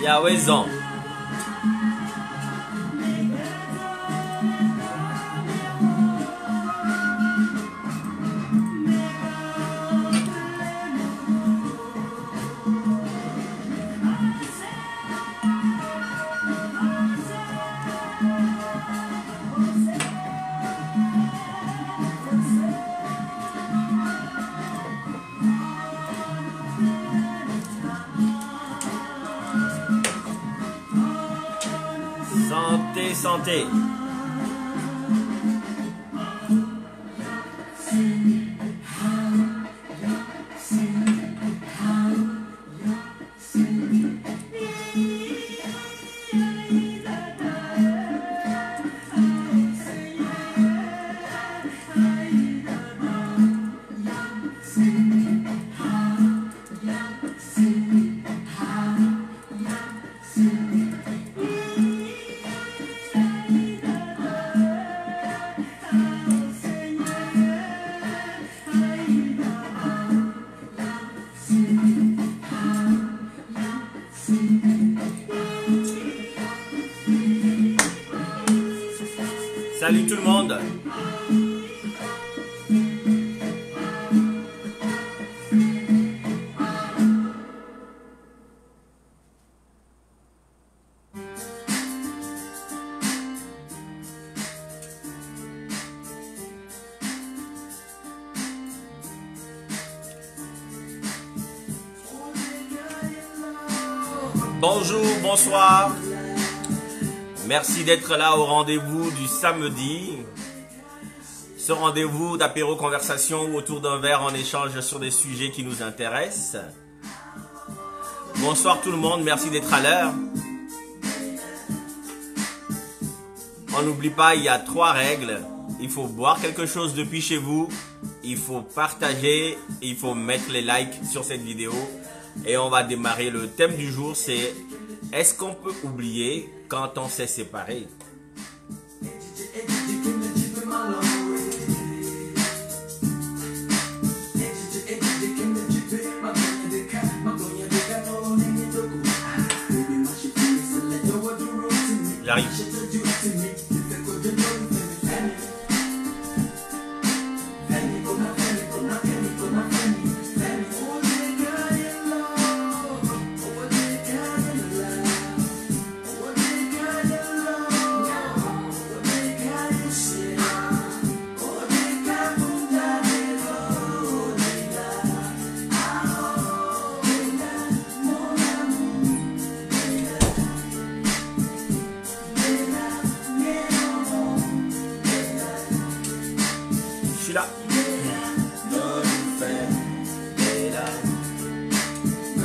Yahwehzon. Santé, santé. Salut tout le monde. Bonjour, bonsoir. Merci d'être là au rendez-vous du samedi. Ce rendez-vous d'apéro conversation où autour d'un verre on échange sur des sujets qui nous intéressent. Bonsoir tout le monde, merci d'être à l'heure. On n'oublie pas, il y a 3 règles. Il faut boire quelque chose depuis chez vous, il faut partager, il faut mettre les likes sur cette vidéo. Et on va démarrer le thème du jour, c'est est-ce qu'on peut oublier quand on s'est séparé? J'arrive.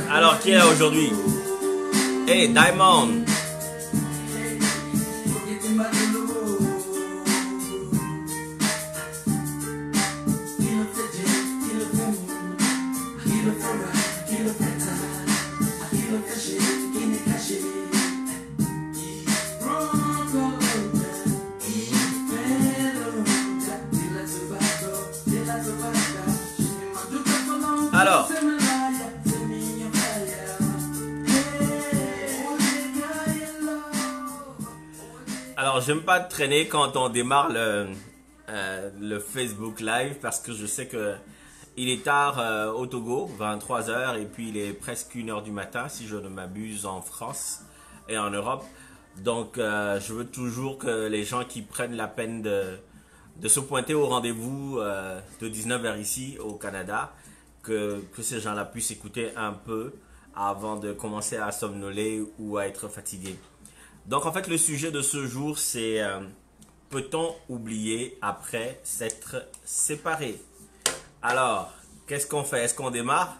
Alors, qui est là aujourd'hui? Hey, Diamond! Alors, j'aime pas traîner quand on démarre le Facebook Live parce que je sais que il est tard au Togo, 23 h, et puis il est presque 1 h du matin si je ne m'abuse en France et en Europe. Donc, je veux toujours que les gens qui prennent la peine de se pointer au rendez-vous de 19 h ici au Canada, que ces gens-là puissent écouter un peu avant de commencer à somnoler ou à être fatigué. Donc en fait le sujet de ce jour c'est peut-on oublier après s'être séparé? Alors, qu'est-ce qu'on fait? Est-ce qu'on démarre?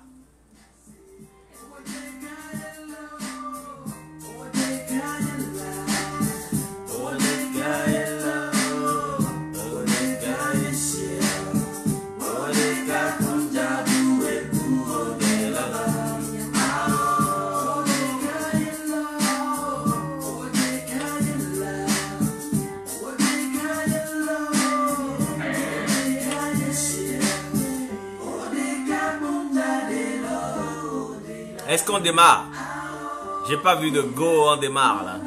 Est-ce qu'on démarre? J'ai pas vu de go, on démarre là.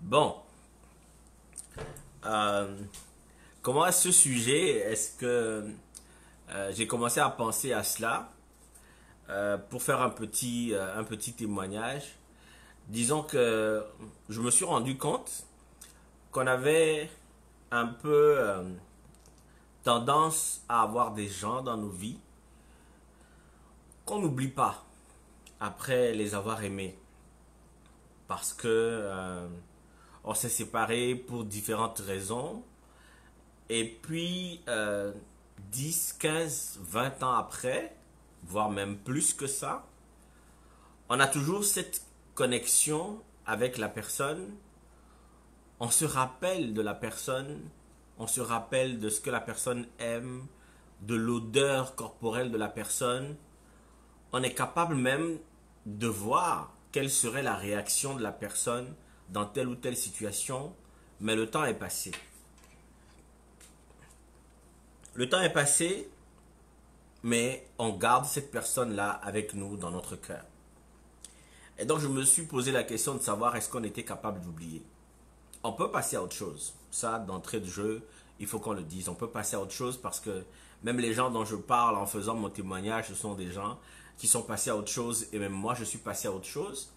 Bon. Comment à ce sujet, est-ce que j'ai commencé à penser à cela pour faire un petit témoignage. Disons que je me suis rendu compte qu'on avait un peu tendance à avoir des gens dans nos vies qu'on n'oublie pas après les avoir aimés. Parce que on s'est séparés pour différentes raisons. Et puis, 10, 15, 20 ans après, voire même plus que ça, on a toujours cette connexion avec la personne. On se rappelle de la personne, on se rappelle de ce que la personne aime, de l'odeur corporelle de la personne. On est capable même de voir quelle serait la réaction de la personne dans telle ou telle situation, mais le temps est passé. Le temps est passé, mais on garde cette personne-là avec nous dans notre cœur. Et donc je me suis posé la question de savoir est-ce qu'on était capable d'oublier. On peut passer à autre chose. Ça, d'entrée de jeu, il faut qu'on le dise. On peut passer à autre chose parce que même les gens dont je parle en faisant mon témoignage, ce sont des gens qui sont passés à autre chose et même moi, je suis passé à autre chose.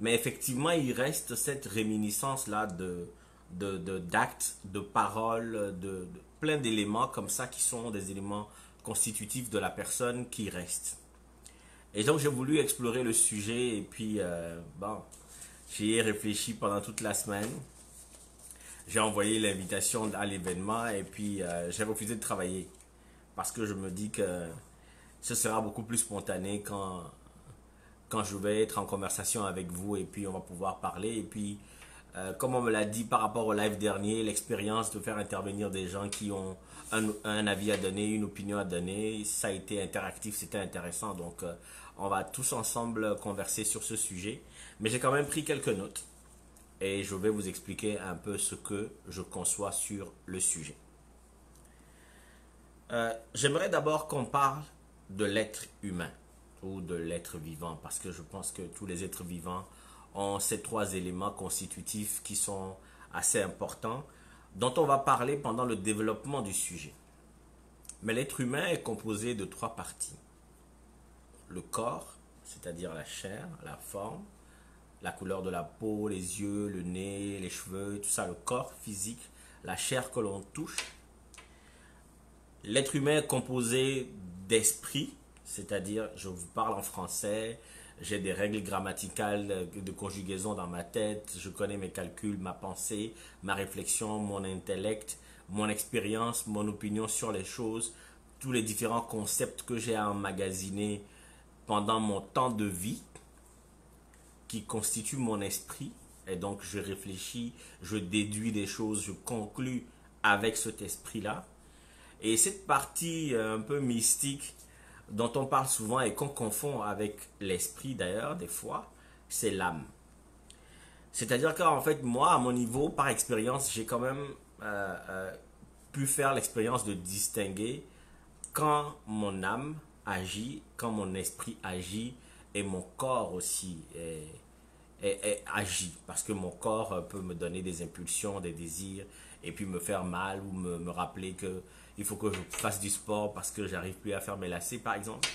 Mais effectivement, il reste cette réminiscence-là d'actes, de paroles, de plein d'éléments comme ça qui sont des éléments constitutifs de la personne qui reste. Et donc j'ai voulu explorer le sujet et puis bon, j'y ai réfléchi pendant toute la semaine. J'ai envoyé l'invitation à l'événement et puis j'ai refusé de travailler parce que je me dis que ce sera beaucoup plus spontané quand je vais être en conversation avec vous et puis on va pouvoir parler. Et puis, comme on me l'a dit par rapport au live dernier, l'expérience de faire intervenir des gens qui ont un avis à donner, une opinion à donner, ça a été interactif, c'était intéressant. Donc, on va tous ensemble converser sur ce sujet. Mais j'ai quand même pris quelques notes et je vais vous expliquer un peu ce que je conçois sur le sujet. J'aimerais d'abord qu'on parle de l'être humain ou de l'être vivant parce que je pense que tous les êtres vivants ont ces trois éléments constitutifs qui sont assez importants dont on va parler pendant le développement du sujet. Mais l'être humain est composé de trois parties. Le corps, c'est-à-dire la chair, la forme, la couleur de la peau, les yeux, le nez, les cheveux, tout ça, le corps physique, la chair que l'on touche. L'être humain est composé d'esprit, c'est-à-dire, je vous parle en français, j'ai des règles grammaticales de conjugaison dans ma tête, je connais mes calculs, ma pensée, ma réflexion, mon intellect, mon expérience, mon opinion sur les choses, tous les différents concepts que j'ai à emmagasiner pendant mon temps de vie qui constituent mon esprit. Et donc, je réfléchis, je déduis des choses, je conclus avec cet esprit-là. Et cette partie un peu mystique dont on parle souvent et qu'on confond avec l'esprit d'ailleurs des fois, c'est l'âme. C'est-à-dire qu'en fait, moi, à mon niveau, par expérience, j'ai quand même pu faire l'expérience de distinguer quand mon âme agit, quand mon esprit agit et mon corps aussi agit. Parce que mon corps peut me donner des impulsions, des désirs et puis me faire mal ou me rappeler que il faut que je fasse du sport parce que j'arrive plus à faire mes lacets par exemple.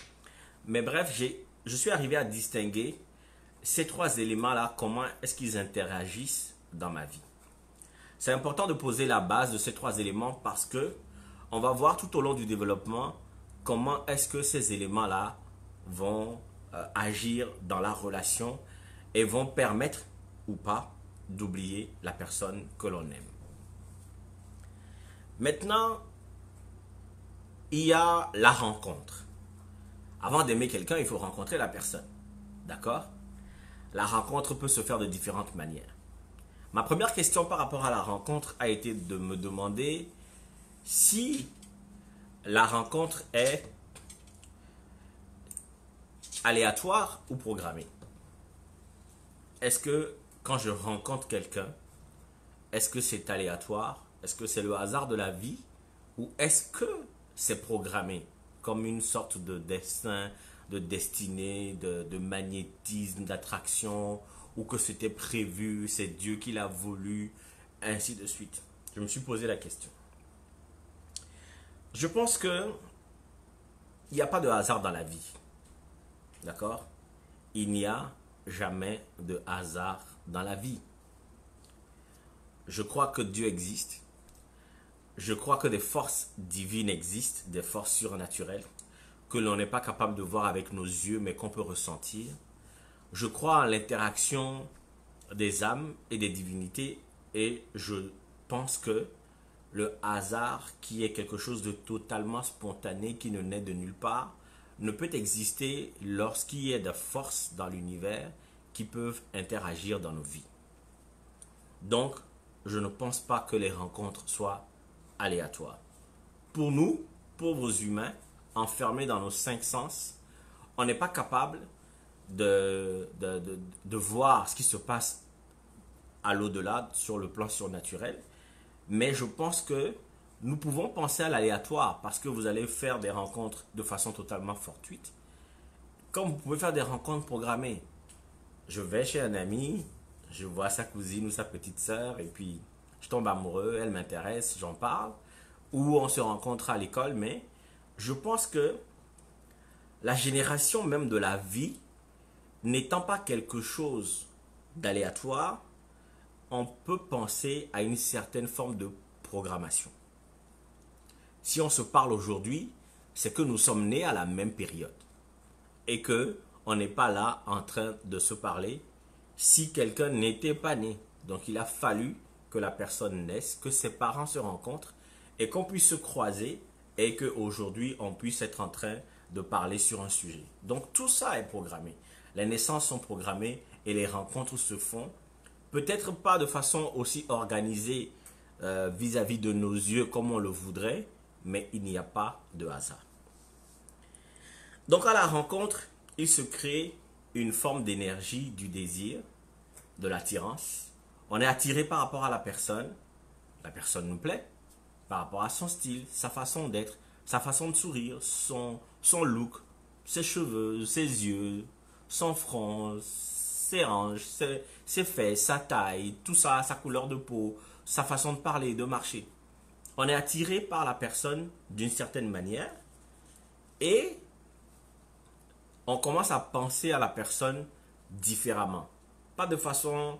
Mais bref, je suis arrivé à distinguer ces trois éléments-là, comment est-ce qu'ils interagissent dans ma vie. C'est important de poser la base de ces trois éléments parce que on va voir tout au long du développement comment est-ce que ces éléments-là vont agir dans la relation et vont permettre ou pas d'oublier la personne que l'on aime. Maintenant, il y a la rencontre. Avant d'aimer quelqu'un, il faut rencontrer la personne. D'accord? La rencontre peut se faire de différentes manières. Ma première question par rapport à la rencontre a été de me demander si la rencontre est aléatoire ou programmée. Est-ce que quand je rencontre quelqu'un, est-ce que c'est aléatoire? Est-ce que c'est le hasard de la vie? Ou est-ce que c'est programmé comme une sorte de destin, de destinée, de magnétisme, d'attraction, ou que c'était prévu, c'est Dieu qui l'a voulu, ainsi de suite. Je me suis posé la question. Je pense que il n'y a pas de hasard dans la vie. D'accord? Il n'y a jamais de hasard dans la vie. Je crois que Dieu existe. Je crois que des forces divines existent, des forces surnaturelles, que l'on n'est pas capable de voir avec nos yeux, mais qu'on peut ressentir. Je crois en l'interaction des âmes et des divinités et je pense que le hasard, qui est quelque chose de totalement spontané, qui ne naît de nulle part, ne peut exister lorsqu'il y a des forces dans l'univers qui peuvent interagir dans nos vies. Donc, je ne pense pas que les rencontres soient aléatoires. Pour nous, pauvres humains, enfermés dans nos cinq sens, on n'est pas capable de voir ce qui se passe à l'au-delà sur le plan surnaturel. Mais je pense que nous pouvons penser à l'aléatoire parce que vous allez faire des rencontres de façon totalement fortuite. Comme vous pouvez faire des rencontres programmées. Je vais chez un ami, je vois sa cousine ou sa petite sœur et puis je tombe amoureux, elle m'intéresse, j'en parle. Ou on se rencontre à l'école, mais je pense que la génération même de la vie, n'étant pas quelque chose d'aléatoire, on peut penser à une certaine forme de programmation. Si on se parle aujourd'hui, c'est que nous sommes nés à la même période et que on n'est pas là en train de se parler si quelqu'un n'était pas né. Donc il a fallu que la personne naisse, que ses parents se rencontrent et qu'on puisse se croiser et qu'aujourd'hui on puisse être en train de parler sur un sujet. Donc tout ça est programmé. Les naissances sont programmées et les rencontres se font. Peut-être pas de façon aussi organisée vis-à-vis de nos yeux comme on le voudrait, mais il n'y a pas de hasard. Donc à la rencontre, il se crée une forme d'énergie, du désir, de l'attirance. On est attiré par rapport à la personne nous plaît, par rapport à son style, sa façon d'être, sa façon de sourire, son look, ses cheveux, ses yeux, son front, ses hanches, ses fesses, sa taille, tout ça, sa couleur de peau, sa façon de parler, de marcher. On est attiré par la personne d'une certaine manière et on commence à penser à la personne différemment. Pas de façon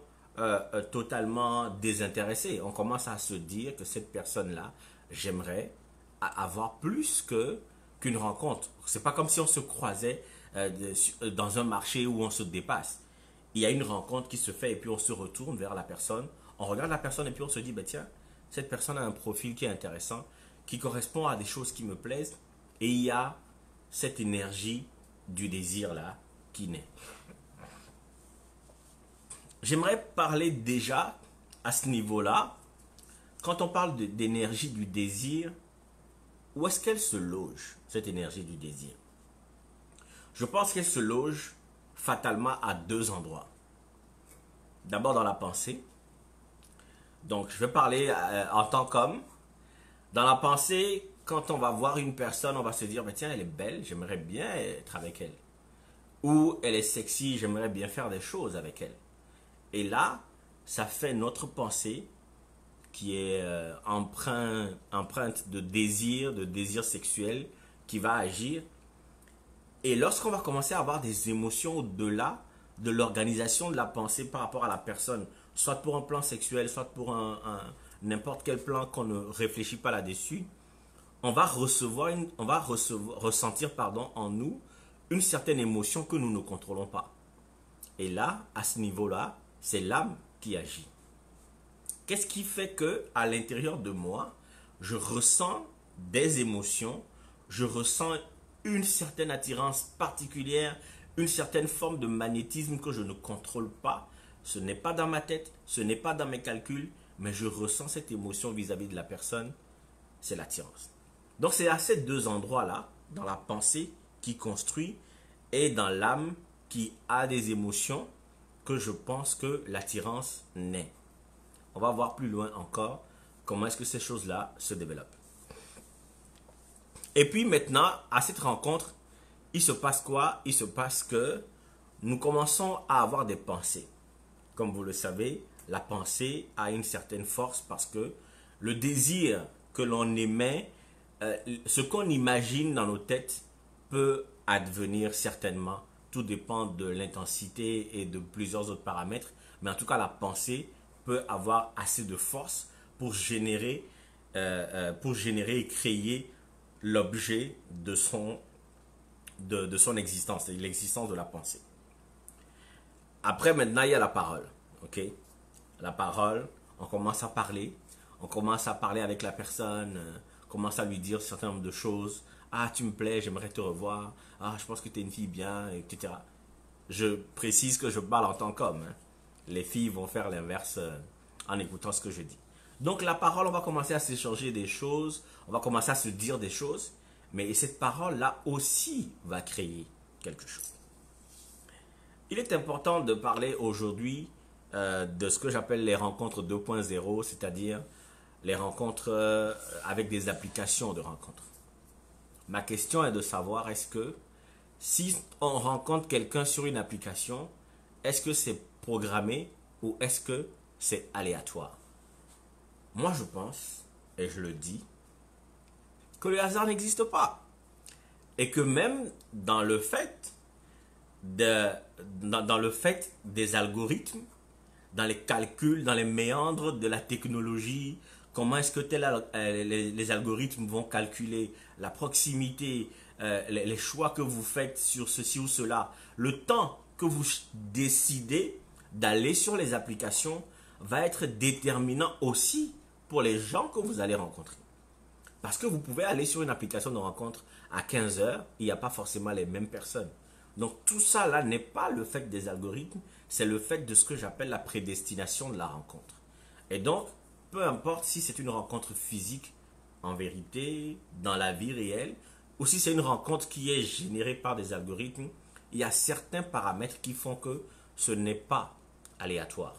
totalement désintéressée. On commence à se dire que cette personne-là, j'aimerais avoir plus qu'une rencontre. C'est pas comme si on se croisait dans un marché où on se dépasse. Il y a une rencontre qui se fait et puis on se retourne vers la personne. On regarde la personne et puis on se dit, ben tiens, cette personne a un profil qui est intéressant, qui correspond à des choses qui me plaisent. Et il y a cette énergie du désir là qui naît. J'aimerais parler déjà à ce niveau-là, quand on parle d'énergie du désir, où est-ce qu'elle se loge, cette énergie du désir? Je pense qu'elle se loge fatalement à deux endroits. D'abord dans la pensée. Donc je vais parler en tant qu'homme. Dans la pensée, quand on va voir une personne, on va se dire, tiens, elle est belle, j'aimerais bien être avec elle. Ou elle est sexy, j'aimerais bien faire des choses avec elle. Et là, ça fait notre pensée qui est empreinte de désir sexuel qui va agir. Et lorsqu'on va commencer à avoir des émotions au-delà de l'organisation de la pensée par rapport à la personne, soit pour un plan sexuel, soit pour n'importe quel plan qu'on ne réfléchit pas là-dessus, on va ressentir en nous une certaine émotion que nous ne contrôlons pas. Et là, à ce niveau-là, c'est l'âme qui agit. Qu'est-ce qui fait que à l'intérieur de moi, je ressens des émotions, je ressens une certaine attirance particulière, une certaine forme de magnétisme que je ne contrôle pas. Ce n'est pas dans ma tête, ce n'est pas dans mes calculs, mais je ressens cette émotion vis-à-vis de la personne, c'est l'attirance. Donc c'est à ces deux endroits-là, dans la pensée qui construit et dans l'âme qui a des émotions, que je pense que l'attirance naît. On va voir plus loin encore comment est-ce que ces choses-là se développent. Et puis maintenant, à cette rencontre, il se passe quoi? Il se passe que nous commençons à avoir des pensées. Comme vous le savez, la pensée a une certaine force parce que le désir que l'on émet, ce qu'on imagine dans nos têtes peut advenir certainement. Tout dépend de l'intensité et de plusieurs autres paramètres. Mais en tout cas, la pensée peut avoir assez de force pour générer et créer l'objet de son existence, l'existence de la pensée. Après, maintenant, il y a la parole. Ok? La parole, on commence à parler avec la personne, on commence à lui dire un certain nombre de choses. Ah, tu me plais, j'aimerais te revoir. Ah, je pense que tu es une fille bien, etc. Je précise que je parle en tant qu'homme. Hein. Les filles vont faire l'inverse en écoutant ce que je dis. Donc la parole, on va commencer à s'échanger des choses, on va commencer à se dire des choses, mais cette parole-là aussi va créer quelque chose. Il est important de parler aujourd'hui de ce que j'appelle les rencontres 2.0, c'est-à-dire les rencontres avec des applications de rencontres. Ma question est de savoir, est-ce que si on rencontre quelqu'un sur une application, est-ce que c'est programmé ou est-ce que c'est aléatoire? Moi, je pense, et je le dis, que le hasard n'existe pas. Et que même dans le fait des algorithmes, dans les calculs, dans les méandres de la technologie, comment est-ce que les algorithmes vont calculer la proximité, les choix que vous faites sur ceci ou cela, le temps que vous décidez d'aller sur les applications va être déterminant aussi pour les gens que vous allez rencontrer. Parce que vous pouvez aller sur une application de rencontre à 15 heures, il n'y a pas forcément les mêmes personnes. Donc tout ça là n'est pas le fait des algorithmes, c'est le fait de ce que j'appelle la prédestination de la rencontre. Et donc, peu importe si c'est une rencontre physique, en vérité, dans la vie réelle, ou si c'est une rencontre qui est générée par des algorithmes, il y a certains paramètres qui font que ce n'est pas aléatoire.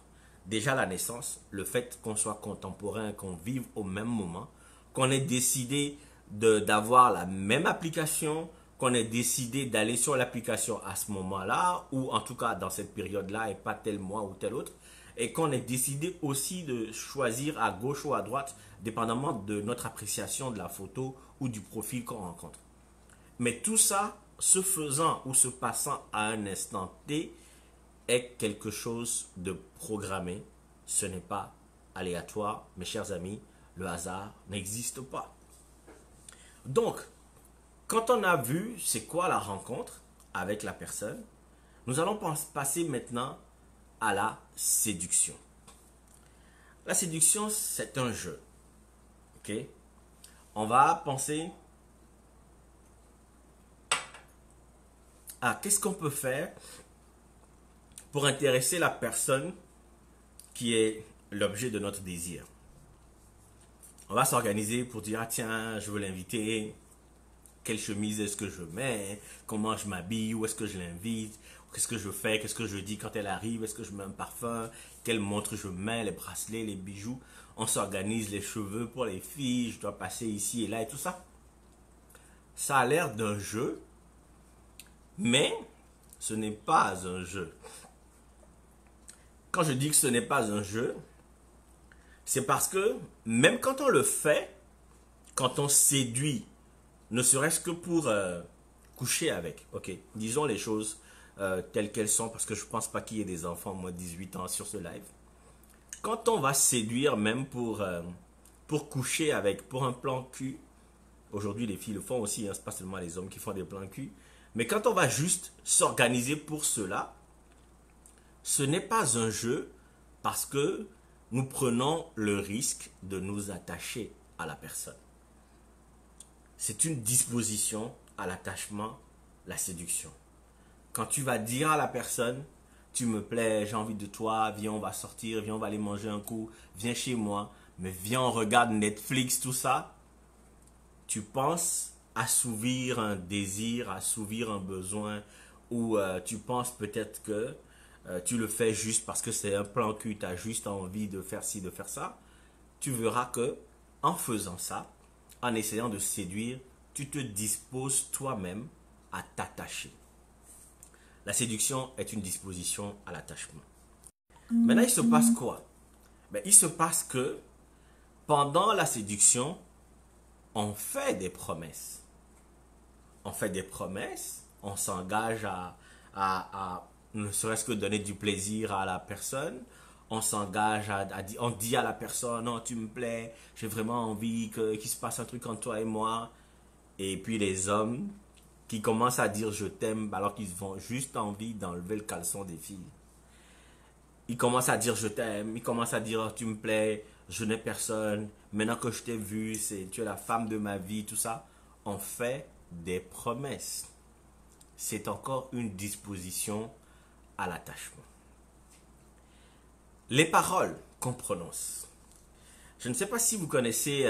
Déjà la naissance, le fait qu'on soit contemporain, qu'on vive au même moment, qu'on ait décidé d'avoir la même application, qu'on ait décidé d'aller sur l'application à ce moment-là, ou en tout cas dans cette période-là et pas tel mois ou tel autre, et qu'on ait décidé aussi de choisir à gauche ou à droite, dépendamment de notre appréciation de la photo ou du profil qu'on rencontre. Mais tout ça, se faisant ou se passant à un instant T, est quelque chose de programmé. Ce n'est pas aléatoire, mes chers amis, le hasard n'existe pas. Donc, quand on a vu c'est quoi la rencontre avec la personne, nous allons passer maintenant à la séduction. La séduction, c'est un jeu. Ok? On va penser à qu'est-ce qu'on peut faire pour intéresser la personne qui est l'objet de notre désir. On va s'organiser pour dire, ah tiens, je veux l'inviter, quelle chemise est-ce que je mets, comment je m'habille, où est-ce que je l'invite, qu'est-ce que je fais, qu'est-ce que je dis quand elle arrive, est-ce que je mets un parfum, quelle montre je mets, les bracelets, les bijoux. On s'organise les cheveux pour les filles, je dois passer ici et là et tout ça. Ça a l'air d'un jeu, mais ce n'est pas un jeu. Quand je dis que ce n'est pas un jeu, C'est parce que même quand on le fait, quand on séduit, ne serait-ce que pour coucher avec, ok, disons les choses telles qu'elles sont, parce que je ne pense pas qu'il y ait des enfants moins de 18 ans sur ce live. Quand on va séduire même pour coucher avec, pour un plan cul, aujourd'hui les filles le font aussi, hein, c'est pas seulement les hommes qui font des plans cul, mais quand on va juste s'organiser pour cela, ce n'est pas un jeu parce que nous prenons le risque de nous attacher à la personne. C'est une disposition à l'attachement, la séduction. Quand tu vas dire à la personne, tu me plais, j'ai envie de toi, viens on va sortir, viens on va aller manger un coup, viens chez moi, mais viens on regarde Netflix, tout ça, tu penses assouvir un désir, assouvir un besoin, ou tu penses peut-être que tu le fais juste parce que c'est un plan cul, tu as juste envie de faire ci, de faire ça, tu verras que en faisant ça, en essayant de séduire, tu te disposes toi-même à t'attacher. La séduction est une disposition à l'attachement. Maintenant, il se passe quoi? Ben, il se passe que pendant la séduction, on fait des promesses. On fait des promesses, on s'engage à ne serait-ce que donner du plaisir à la personne. On s'engage on dit à la personne, non, tu me plais, j'ai vraiment envie qu'il se passe un truc entre toi et moi. Et puis les hommes qui commencent à dire je t'aime alors qu'ils ont juste envie d'enlever le caleçon des filles. Ils commencent à dire je t'aime, ils commencent à dire tu me plais, je n'ai personne, maintenant que je t'ai vu, tu es la femme de ma vie, tout ça. On fait des promesses. C'est encore une disposition à l'attachement. Les paroles qu'on prononce. Je ne sais pas si vous connaissez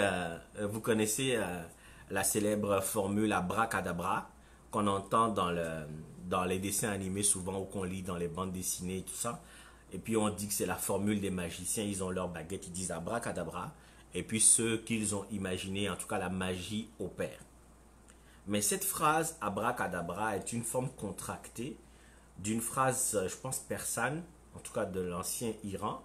la célèbre formule abracadabra qu'on entend dans les dessins animés souvent ou qu'on lit dans les bandes dessinées et tout ça. Et puis on dit que c'est la formule des magiciens, ils ont leur baguette, ils disent abracadabra. Et puis ceux qu'ils ont imaginé, en tout cas la magie opère. Mais cette phrase abracadabra est une forme contractée d'une phrase, je pense persane, en tout cas de l'ancien Iran,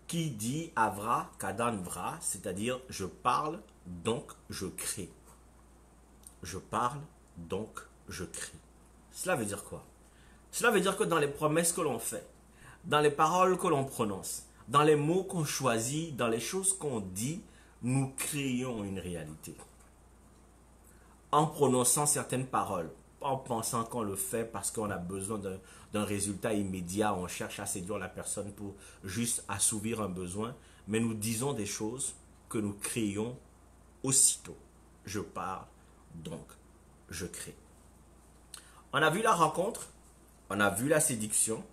qui dit avra kadanvra, c'est-à-dire je parle donc je crée. Je parle donc je crée. Cela veut dire quoi? Cela veut dire que dans les promesses que l'on fait, dans les paroles que l'on prononce, dans les mots qu'on choisit, dans les choses qu'on dit, nous créons une réalité. En prononçant certaines paroles, en pensant qu'on le fait parce qu'on a besoin d'un résultat immédiat, on cherche à séduire la personne pour juste assouvir un besoin, mais nous disons des choses que nous créons aussitôt. Je parle, donc je crée. On a vu la rencontre, on a vu la séduction.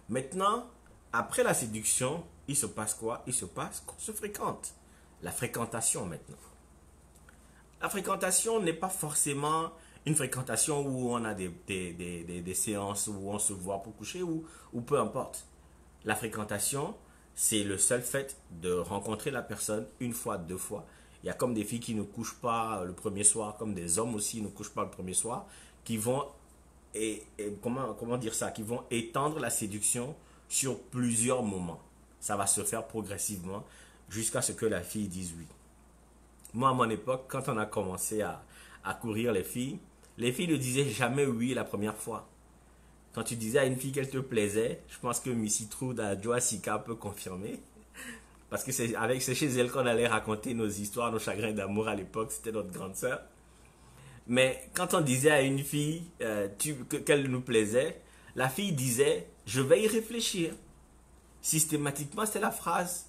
Maintenant, après la séduction, il se passe quoi? Il se passe qu'on se fréquente. La fréquentation maintenant. La fréquentation n'est pas forcément une fréquentation où on a des séances où on se voit pour coucher ou peu importe. La fréquentation, c'est le seul fait de rencontrer la personne une fois, deux fois. Il y a comme des filles qui ne couchent pas le premier soir, comme des hommes aussi ne couchent pas le premier soir, qui vont, comment dire ça, qui vont étendre la séduction sur plusieurs moments. Ça va se faire progressivement jusqu'à ce que la fille dise oui. Moi, à mon époque, quand on a commencé à courir les filles ne disaient jamais oui la première fois. Quand tu disais à une fille qu'elle te plaisait, je pense que Missy Trude, Joa Sika peut confirmer. Parce que c'est chez elle qu'on allait raconter nos histoires, nos chagrins d'amour à l'époque, c'était notre grande sœur. Mais quand on disait à une fille qu'elle nous plaisait, la fille disait « je vais y réfléchir ». Systématiquement, c'était la phrase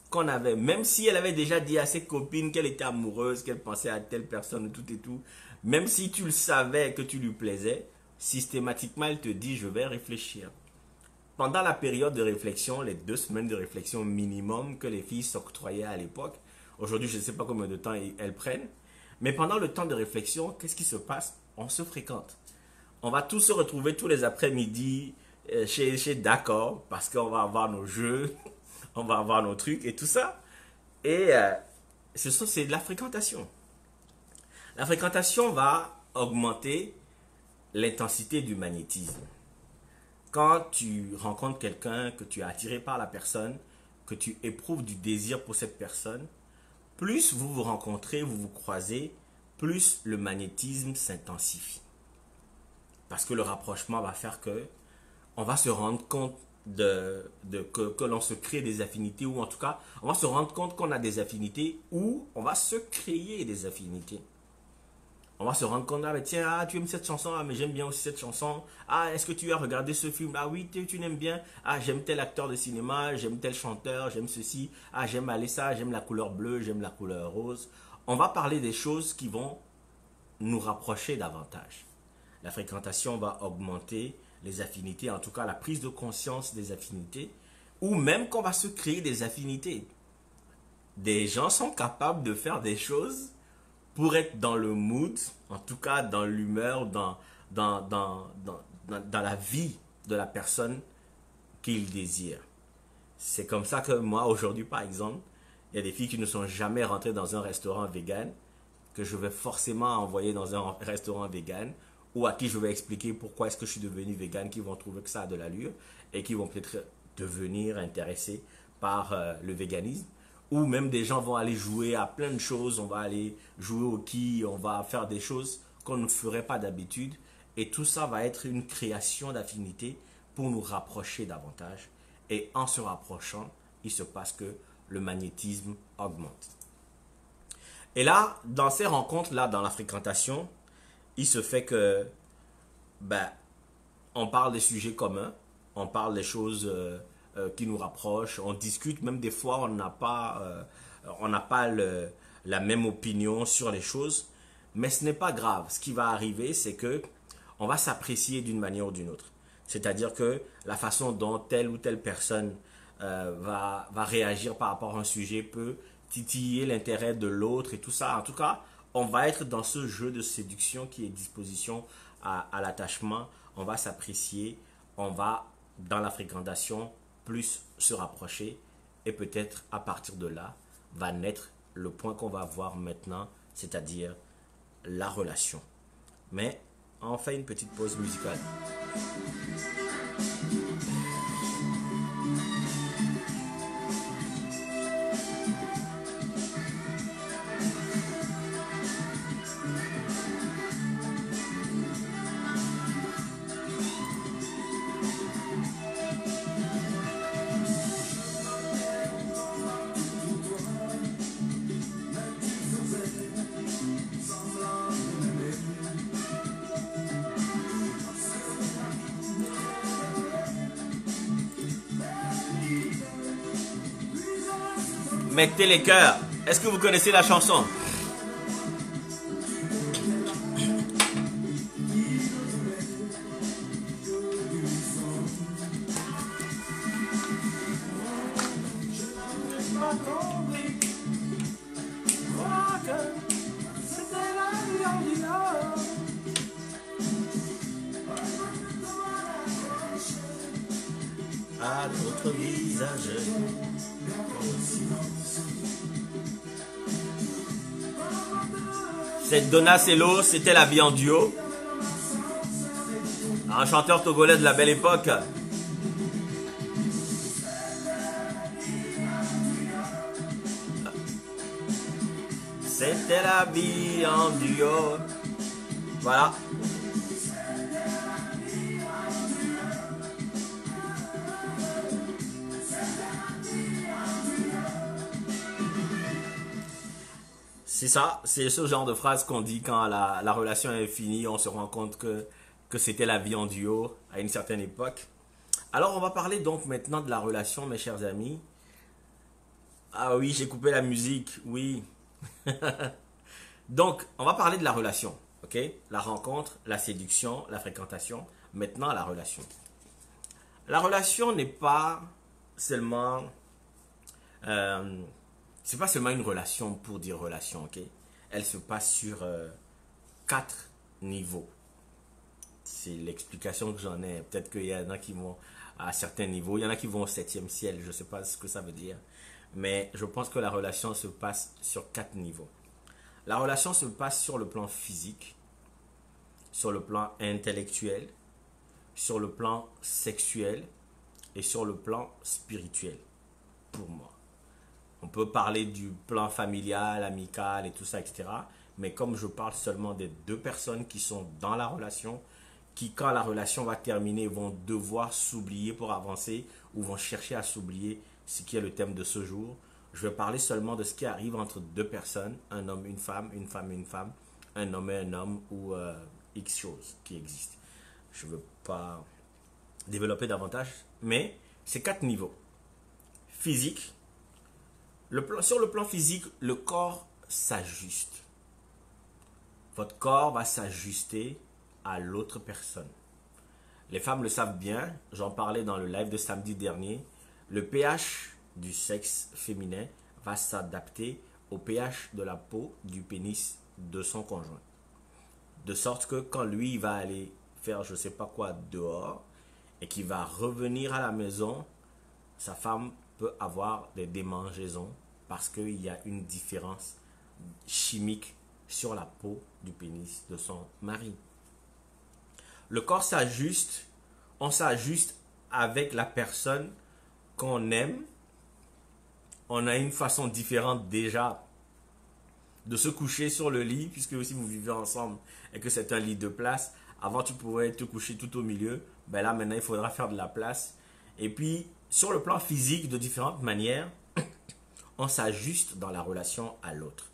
qu'on avait. Même si elle avait déjà dit à ses copines qu'elle était amoureuse, qu'elle pensait à telle personne, tout et tout. Même si tu le savais que tu lui plaisais, systématiquement, elle te dit « je vais réfléchir ». Pendant la période de réflexion, les 2 semaines de réflexion minimum que les filles s'octroyaient à l'époque, aujourd'hui je ne sais pas combien de temps elles prennent, mais pendant le temps de réflexion, qu'est-ce qui se passe? On se fréquente. On va tous se retrouver tous les après-midi chez D'accord, parce qu'on va avoir nos jeux, on va avoir nos trucs et tout ça. Et c'est de la fréquentation. La fréquentation va augmenter l'intensité du magnétisme. Quand tu rencontres quelqu'un, que tu es attiré par la personne, que tu éprouves du désir pour cette personne, plus vous vous rencontrez, vous vous croisez, plus le magnétisme s'intensifie. Parce que le rapprochement va faire que on va se rendre compte que l'on se crée des affinités, ou en tout cas, on va se rendre compte qu'on a des affinités, ou on va se créer des affinités. On va se rendre compte, ah, mais tiens, ah, tu aimes cette chanson, ah, mais j'aime bien aussi cette chanson. Ah, est-ce que tu as regardé ce film? Ah oui, tu l'aimes bien. Ah, j'aime tel acteur de cinéma, j'aime tel chanteur, j'aime ceci. Ah, j'aime aller ça, j'aime la couleur bleue, j'aime la couleur rose. On va parler des choses qui vont nous rapprocher davantage. La fréquentation va augmenter les affinités, en tout cas la prise de conscience des affinités, ou même qu'on va se créer des affinités. Des gens sont capables de faire des choses pour être dans le mood, en tout cas dans l'humeur, dans la vie de la personne qu'ils désirent. C'est comme ça que moi, aujourd'hui, par exemple, il y a des filles qui ne sont jamais rentrées dans un restaurant vegan, que je vais forcément envoyer dans un restaurant vegan, ou à qui je vais expliquer pourquoi est-ce que je suis devenu vegan, qui vont trouver que ça a de l'allure, et qui vont peut-être devenir intéressés par le véganisme. Ou même des gens vont aller jouer à plein de choses, on va aller jouer au quilles, on va faire des choses qu'on ne ferait pas d'habitude. Et tout ça va être une création d'affinité pour nous rapprocher davantage. Et en se rapprochant, il se passe que le magnétisme augmente. Et là, dans ces rencontres-là, dans la fréquentation, il se fait que, on parle des sujets communs, on parle des choses qui nous rapprochent, on discute, même des fois on n'a pas, la même opinion sur les choses, mais ce n'est pas grave. Ce qui va arriver, c'est que on va s'apprécier d'une manière ou d'une autre. C'est-à-dire que la façon dont telle ou telle personne va réagir par rapport à un sujet peut titiller l'intérêt de l'autre et tout ça. En tout cas, on va être dans ce jeu de séduction qui est disposition à l'attachement. On va s'apprécier, on va, dans la fréquentation, plus se rapprocher. Et peut-être à partir de là, va naître le point qu'on va voir maintenant, c'est-à-dire la relation. Mais on fait une petite pause musicale. Mettez les cœurs. Est-ce que vous connaissez la chanson? À notre visage. C'est Donna Cello, c'était la vie en duo. Un chanteur togolais de la belle époque. C'était la vie en duo. Voilà. C'est ça, c'est ce genre de phrase qu'on dit quand la relation est finie, on se rend compte que c'était la vie en duo à une certaine époque. Alors on va parler donc maintenant de la relation, mes chers amis. Ah oui, j'ai coupé la musique, oui. Donc, on va parler de la relation, ok? La rencontre, la séduction, la fréquentation. Maintenant, la relation. La relation n'est pas seulement... c'est pas seulement une relation pour dire relation, ok? Elle se passe sur 4 niveaux. C'est l'explication que j'en ai. Peut-être qu'il y en a qui vont à certains niveaux. Il y en a qui vont au 7e ciel. Je ne sais pas ce que ça veut dire. Mais je pense que la relation se passe sur 4 niveaux. La relation se passe sur le plan physique, sur le plan intellectuel, sur le plan sexuel et sur le plan spirituel. pour moi. On peut parler du plan familial, amical et tout ça, etc. Mais comme je parle seulement des deux personnes qui sont dans la relation, qui, quand la relation va terminer, vont devoir s'oublier pour avancer ou vont chercher à s'oublier, ce qui est le thème de ce jour. Je vais parler seulement de ce qui arrive entre deux personnes, un homme, une femme, une femme, une femme, un homme et un homme ou X choses qui existent. Je ne veux pas développer davantage, mais c'est 4 niveaux. Physique. Sur le plan physique, le corps s'ajuste. Votre corps va s'ajuster à l'autre personne. Les femmes le savent bien, j'en parlais dans le live de samedi dernier. Le pH du sexe féminin va s'adapter au pH de la peau du pénis de son conjoint. De sorte que quand lui il va aller faire je ne sais pas quoi dehors et qu'il va revenir à la maison, sa femme peut avoir des démangeaisons parce qu'il y a une différence chimique sur la peau du pénis de son mari. Le corps s'ajuste, on s'ajuste avec la personne qu'on aime. On a une façon différente déjà de se coucher sur le lit, puisque si vous vivez ensemble et que c'est un lit de place, avant tu pouvais te coucher tout au milieu, ben là maintenant il faudra faire de la place. Et puis sur le plan physique, de différentes manières, on s'ajuste dans la relation à l'autre.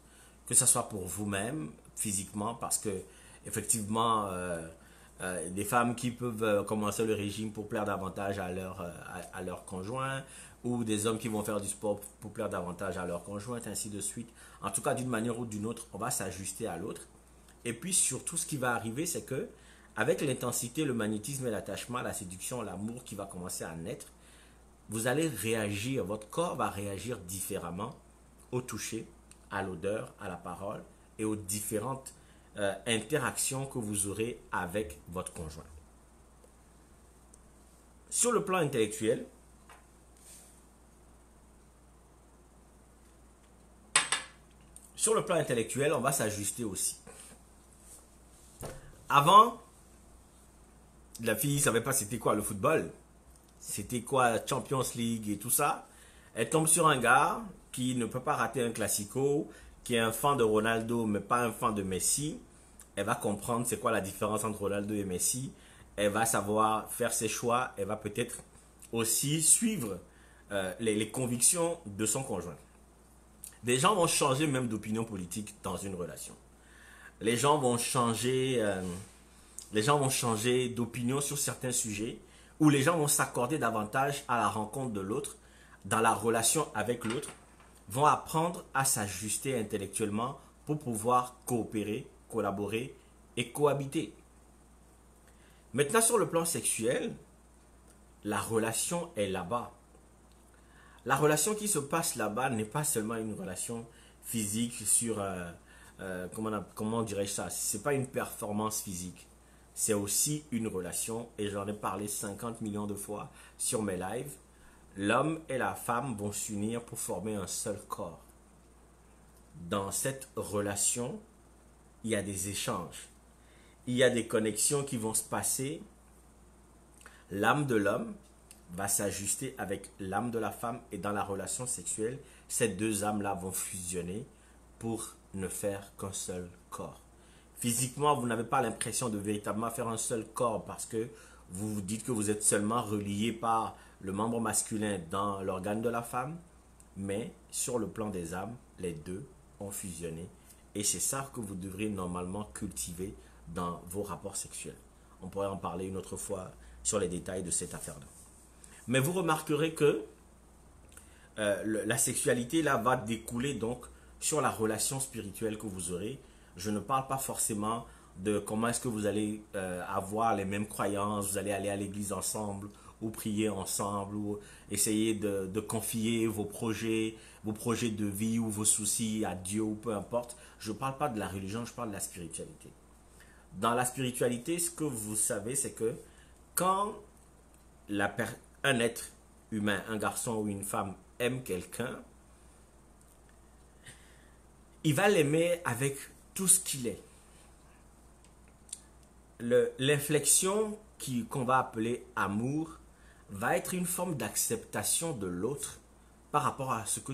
Que ce soit pour vous-même, physiquement, parce que effectivement, des femmes qui peuvent commencer le régime pour plaire davantage à leur conjoint, ou des hommes qui vont faire du sport pour plaire davantage à leur conjointe, ainsi de suite. En tout cas, d'une manière ou d'une autre, on va s'ajuster à l'autre. Et puis surtout, ce qui va arriver, c'est que avec l'intensité, le magnétisme et l'attachement, la séduction, l'amour qui va commencer à naître, vous allez réagir, votre corps va réagir différemment au toucher, à l'odeur, à la parole et aux différentes interactions que vous aurez avec votre conjoint. Sur le plan intellectuel, on va s'ajuster aussi. Avant, la fille ne savait pas c'était quoi le football, c'était quoi la Champions League et tout ça. Elle tombe sur un gars qui ne peut pas rater un classico, qui est un fan de Ronaldo mais pas un fan de Messi. Elle va comprendre c'est quoi la différence entre Ronaldo et Messi. Elle va savoir faire ses choix. Elle va peut-être aussi suivre les convictions de son conjoint. Des gens vont changer même d'opinion politique dans une relation. Les gens vont changer d'opinion sur certains sujets, où les gens vont s'accorder davantage à la rencontre de l'autre, dans la relation avec l'autre, vont apprendre à s'ajuster intellectuellement pour pouvoir coopérer, collaborer et cohabiter. Maintenant, sur le plan sexuel, la relation est là-bas. La relation qui se passe là-bas n'est pas seulement une relation physique sur, comment dirais-je ça, c'est pas une performance physique. C'est aussi une relation, et j'en ai parlé 50 millions de fois sur mes lives. L'homme et la femme vont s'unir pour former un seul corps. Dans cette relation, il y a des échanges. Il y a des connexions qui vont se passer. L'âme de l'homme va s'ajuster avec l'âme de la femme, et dans la relation sexuelle, ces deux âmes-là vont fusionner pour ne faire qu'un seul corps. Physiquement, vous n'avez pas l'impression de véritablement faire un seul corps parce que vous vous dites que vous êtes seulement relié par le membre masculin dans l'organe de la femme, mais sur le plan des âmes, les deux ont fusionné, et c'est ça que vous devriez normalement cultiver dans vos rapports sexuels. On pourrait en parler une autre fois sur les détails de cette affaire-là. Mais vous remarquerez que la sexualité là va découler donc sur la relation spirituelle que vous aurez. Je ne parle pas forcément de comment est-ce que vous allez avoir les mêmes croyances, vous allez aller à l'église ensemble, ou prier ensemble, ou essayer de confier vos projets de vie ou vos soucis à Dieu, ou peu importe. Je ne parle pas de la religion, je parle de la spiritualité. Dans la spiritualité, ce que vous savez, c'est que quand un être humain, un garçon ou une femme aime quelqu'un, il va l'aimer avec tout ce qu'il est. L'inflexion qu'on va appeler amour va être une forme d'acceptation de l'autre par rapport à ce que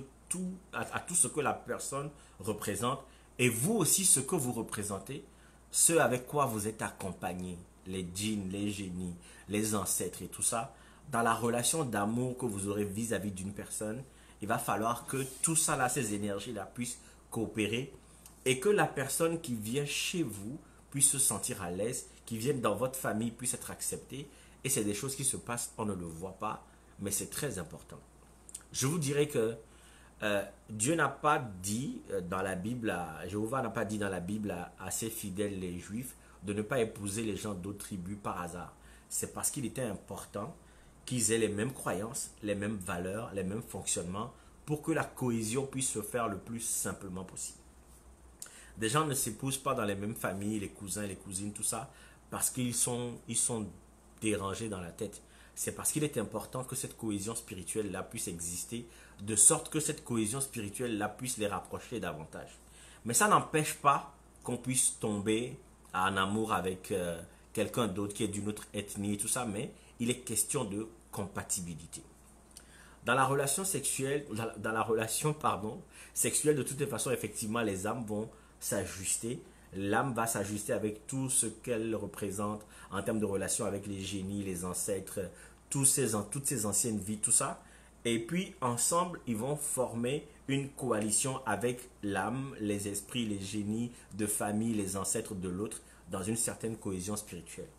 à tout ce que la personne représente et vous aussi ce que vous représentez, ce avec quoi vous êtes accompagné, les djinns, les génies, les ancêtres et tout ça, dans la relation d'amour que vous aurez vis-à-vis d'une personne, il va falloir que tout ça là, ces énergies-là puissent coopérer et que la personne qui vient chez vous puisse se sentir à l'aise, qui vienne dans votre famille puisse être acceptée. Et c'est des choses qui se passent, on ne le voit pas, mais c'est très important. Je vous dirais que Dieu n'a pas dit dans la Bible, Jéhovah n'a pas dit dans la Bible à ses fidèles les Juifs de ne pas épouser les gens d'autres tribus par hasard. C'est parce qu'il était important qu'ils aient les mêmes croyances, les mêmes valeurs, les mêmes fonctionnements pour que la cohésion puisse se faire le plus simplement possible. Des gens ne s'épousent pas dans les mêmes familles, les cousins, les cousines, tout ça, parce ils sont dérangés dans la tête. C'est parce qu'il est important que cette cohésion spirituelle-là puisse exister, de sorte que cette cohésion spirituelle-là puisse les rapprocher davantage. Mais ça n'empêche pas qu'on puisse tomber en amour avec quelqu'un d'autre qui est d'une autre ethnie, tout ça, mais il est question de compatibilité. Dans la relation sexuelle, dans la relation, pardon, sexuelle, de toutes les façons, effectivement, les âmes vont s'ajuster. L'âme va s'ajuster avec tout ce qu'elle représente en termes de relation avec les génies, les ancêtres, toutes ces anciennes vies, tout ça. Et puis, ensemble, ils vont former une coalition avec l'âme, les esprits, les génies de famille, les ancêtres de l'autre, dans une certaine cohésion spirituelle.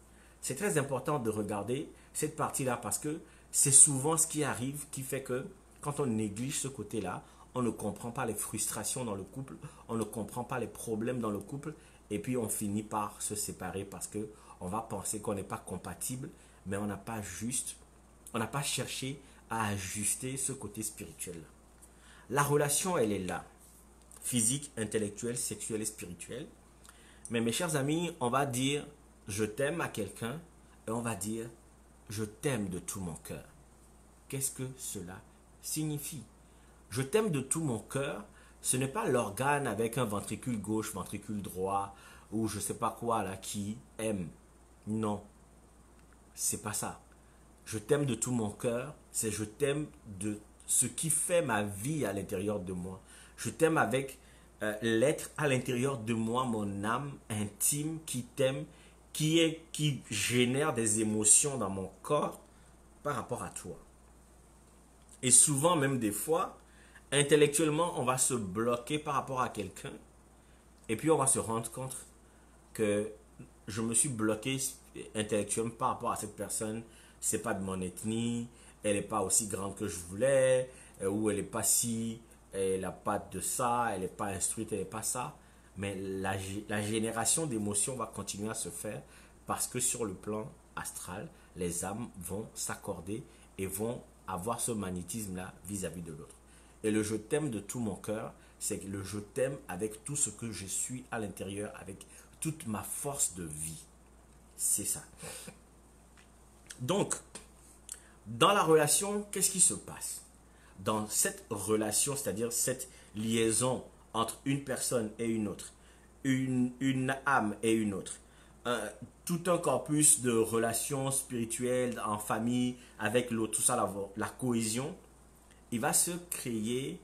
C'est très important de regarder cette partie-là parce que c'est souvent ce qui arrive qui fait que quand on néglige ce côté-là, on ne comprend pas les frustrations dans le couple, on ne comprend pas les problèmes dans le couple et puis on finit par se séparer parce que on va penser qu'on n'est pas compatible, mais on n'a pas cherché à ajuster ce côté spirituel. La relation, elle est là, physique, intellectuelle, sexuelle et spirituelle. Mais mes chers amis, on va dire je t'aime à quelqu'un et on va dire je t'aime de tout mon cœur. Qu'est-ce que cela signifie? Je t'aime de tout mon cœur, ce n'est pas l'organe avec un ventricule gauche, ventricule droit, ou je ne sais pas quoi là, qui aime. Non, c'est pas ça. Je t'aime de tout mon cœur, c'est je t'aime de ce qui fait ma vie à l'intérieur de moi. Je t'aime avec l'être à l'intérieur de moi, mon âme intime qui t'aime, qui génère des émotions dans mon corps par rapport à toi. Et souvent, même des fois, intellectuellement, on va se bloquer par rapport à quelqu'un et puis on va se rendre compte que je me suis bloqué intellectuellement par rapport à cette personne. C'est pas de mon ethnie, elle n'est pas aussi grande que je voulais, ou elle n'est pas si, elle n'a pas de ça, elle n'est pas instruite, elle n'est pas ça. Mais la génération d'émotions va continuer à se faire parce que sur le plan astral, les âmes vont s'accorder et vont avoir ce magnétisme-là vis-à-vis de l'autre. Et le je t'aime de tout mon cœur, c'est le je t'aime avec tout ce que je suis à l'intérieur, avec toute ma force de vie. C'est ça. Donc, dans la relation, qu'est-ce qui se passe? Dans cette relation, c'est-à-dire cette liaison entre une personne et une autre, une âme et une autre, tout un corpus de relations spirituelles en famille avec l'autre, tout ça, la cohésion, il va se créer,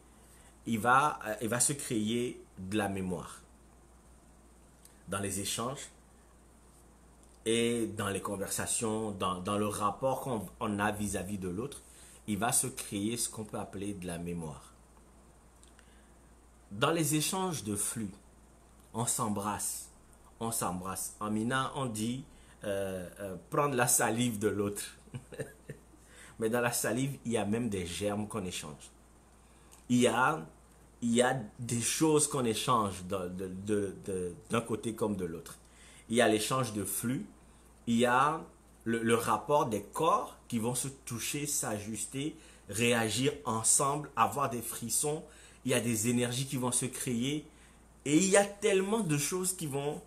il va se créer de la mémoire dans les échanges et dans les conversations, dans le rapport qu'on a vis-à-vis de l'autre. Il va se créer ce qu'on peut appeler de la mémoire. Dans les échanges de flux, on s'embrasse. On s'embrasse. En Mina, on dit prendre la salive de l'autre. Mais dans la salive, il y a même des germes qu'on échange. Il y a des choses qu'on échange d'un côté comme de l'autre. Il y a l'échange de flux. Il y a le rapport des corps qui vont se toucher, s'ajuster, réagir ensemble, avoir des frissons. Il y a des énergies qui vont se créer. Et il y a tellement de choses qui vont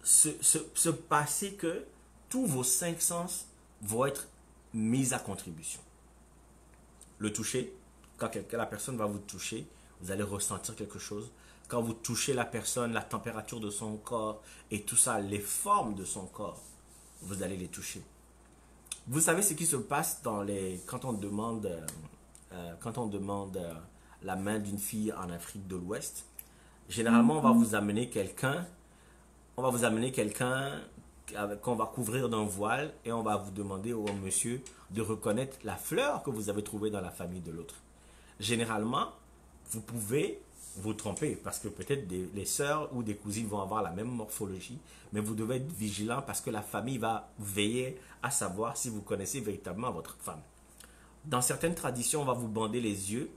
se passer que tous vos 5 sens vont être mis à contribution. Le toucher, quand la personne va vous toucher, vous allez ressentir quelque chose. Quand vous touchez la personne, la température de son corps et tout ça, les formes de son corps, vous allez les toucher. Vous savez ce qui se passe quand on demande quand on demande la main d'une fille en Afrique de l'Ouest, généralement, on va vous amener quelqu'un qu'on va couvrir d'un voile et on va vous demander au monsieur de reconnaître la fleur que vous avez trouvée dans la famille de l'autre. Généralement, vous pouvez vous tromper parce que peut-être les sœurs ou des cousines vont avoir la même morphologie, mais vous devez être vigilant parce que la famille va veiller à savoir si vous connaissez véritablement votre femme. Dans certaines traditions, on va vous bander les yeux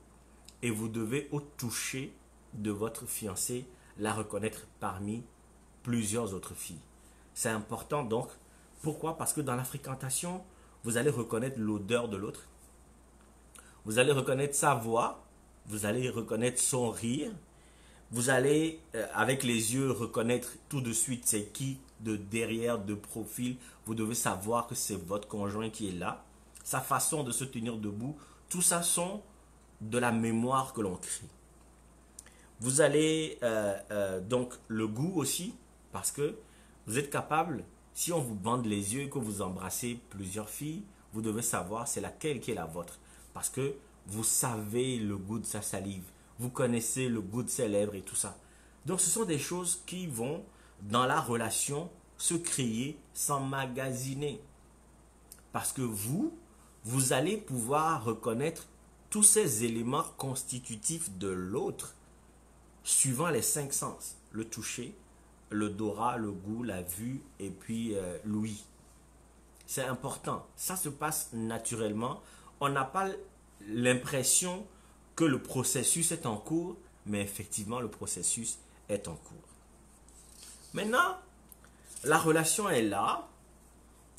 et vous devez au toucher de votre fiancée la reconnaître parmi plusieurs autres filles. C'est important donc. Pourquoi? Parce que dans la fréquentation, vous allez reconnaître l'odeur de l'autre. Vous allez reconnaître sa voix. Vous allez reconnaître son rire. Vous allez, avec les yeux, reconnaître tout de suite c'est qui de derrière, de profil. Vous devez savoir que c'est votre conjoint qui est là. Sa façon de se tenir debout. Tout ça sont de la mémoire que l'on crée. Vous allez donc le goût aussi, parce que vous êtes capable, si on vous bande les yeux et que vous embrassez plusieurs filles, vous devez savoir c'est laquelle qui est la vôtre. Parce que vous savez le goût de sa salive, vous connaissez le goût de ses lèvres et tout ça. Donc ce sont des choses qui vont dans la relation se créer, s'emmagasiner. Parce que vous allez pouvoir reconnaître tous ces éléments constitutifs de l'autre suivant les 5 sens. Le toucher, l'odorat, le goût, la vue et puis l'ouïe. C'est important. Ça se passe naturellement. On n'a pas l'impression que le processus est en cours, mais effectivement, le processus est en cours. Maintenant, la relation est là.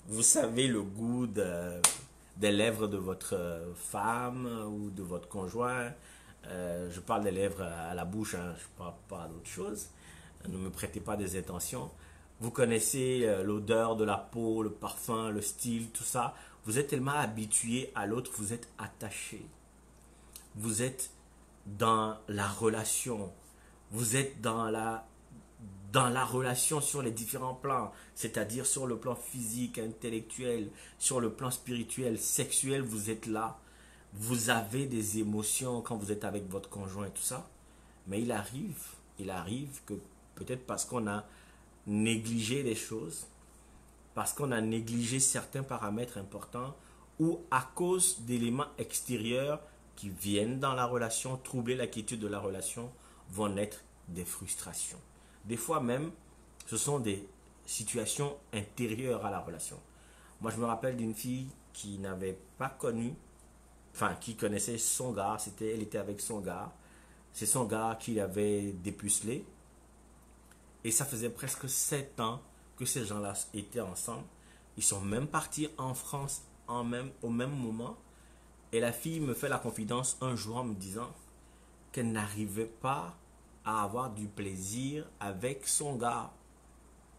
Vous savez le goût des lèvres de votre femme ou de votre conjoint. Je parle des lèvres à la bouche, hein, je ne parle pas d'autre chose. Ne me prêtez pas des intentions. Vous connaissez l'odeur de la peau, le parfum, le style, tout ça. Vous êtes tellement habitué à l'autre, vous êtes attaché. Vous êtes dans la relation. Vous êtes dans la relation sur les différents plans, c'est-à-dire sur le plan physique, intellectuel, sur le plan spirituel, sexuel, vous êtes là. Vous avez des émotions quand vous êtes avec votre conjoint et tout ça. Mais il arrive que peut-être parce qu'on a négligé des choses, parce qu'on a négligé certains paramètres importants ou à cause d'éléments extérieurs qui viennent dans la relation, troubler la quiétude de la relation, vont naître des frustrations. Des fois même, ce sont des situations intérieures à la relation. Moi, je me rappelle d'une fille qui n'avait pas connu, enfin, qui connaissait son gars, elle était avec son gars. C'est son gars qui l'avait dépucelé. Et ça faisait presque 7 ans que ces gens-là étaient ensemble. Ils sont même partis en France au même moment. Et la fille me fait la confidence un jour en me disant qu'elle n'arrivait pas à avoir du plaisir avec son gars.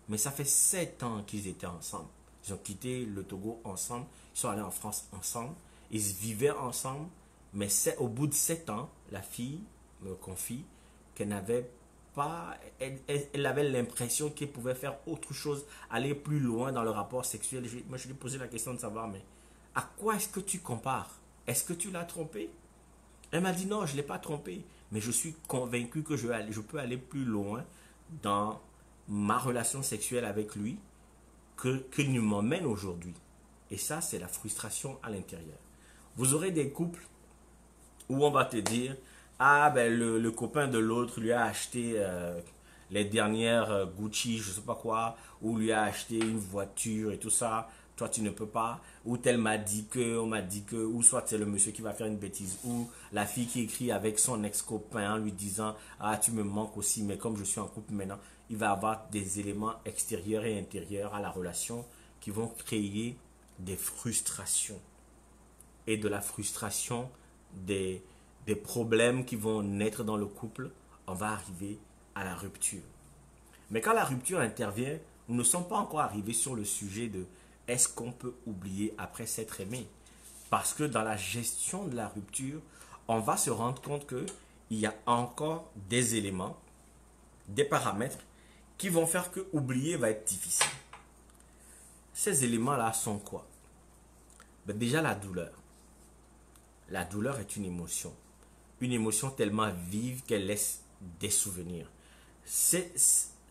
Mais ça fait 7 ans qu'ils étaient ensemble. Ils ont quitté le Togo ensemble. Ils sont allés en France ensemble. Ils vivaient ensemble. Mais au bout de 7 ans, la fille me confie qu'elle n'avait pas... Elle avait l'impression qu'elle pouvait faire autre chose, aller plus loin dans le rapport sexuel. Moi, je lui ai posé la question de savoir, mais à quoi est-ce que tu compares? Est-ce que tu l'as trompé? Elle m'a dit non, je ne l'ai pas trompé. Mais je suis convaincu que je peux aller plus loin dans ma relation sexuelle avec lui qu'il ne m'emmène aujourd'hui. Et ça, c'est la frustration à l'intérieur. Vous aurez des couples où on va te dire, ah ben le copain de l'autre lui a acheté les dernières Gucci, je ne sais pas quoi, ou lui a acheté une voiture et tout ça. Toi, tu ne peux pas, ou tel m'a dit que, on m'a dit que, ou soit c'est le monsieur qui va faire une bêtise, ou la fille qui écrit avec son ex-copain en lui disant, ah, tu me manques aussi, mais comme je suis en couple maintenant, il va avoir des éléments extérieurs et intérieurs à la relation qui vont créer des frustrations. Et de la frustration, des problèmes qui vont naître dans le couple, on va arriver à la rupture. Mais quand la rupture intervient, nous ne sommes pas encore arrivés sur le sujet de est-ce qu'on peut oublier après s'être aimé? Parce que dans la gestion de la rupture, on va se rendre compte qu'il y a encore des éléments, des paramètres qui vont faire que oublier va être difficile. Ces éléments-là sont quoi? Ben déjà la douleur. La douleur est une émotion. Une émotion tellement vive qu'elle laisse des souvenirs. C'est,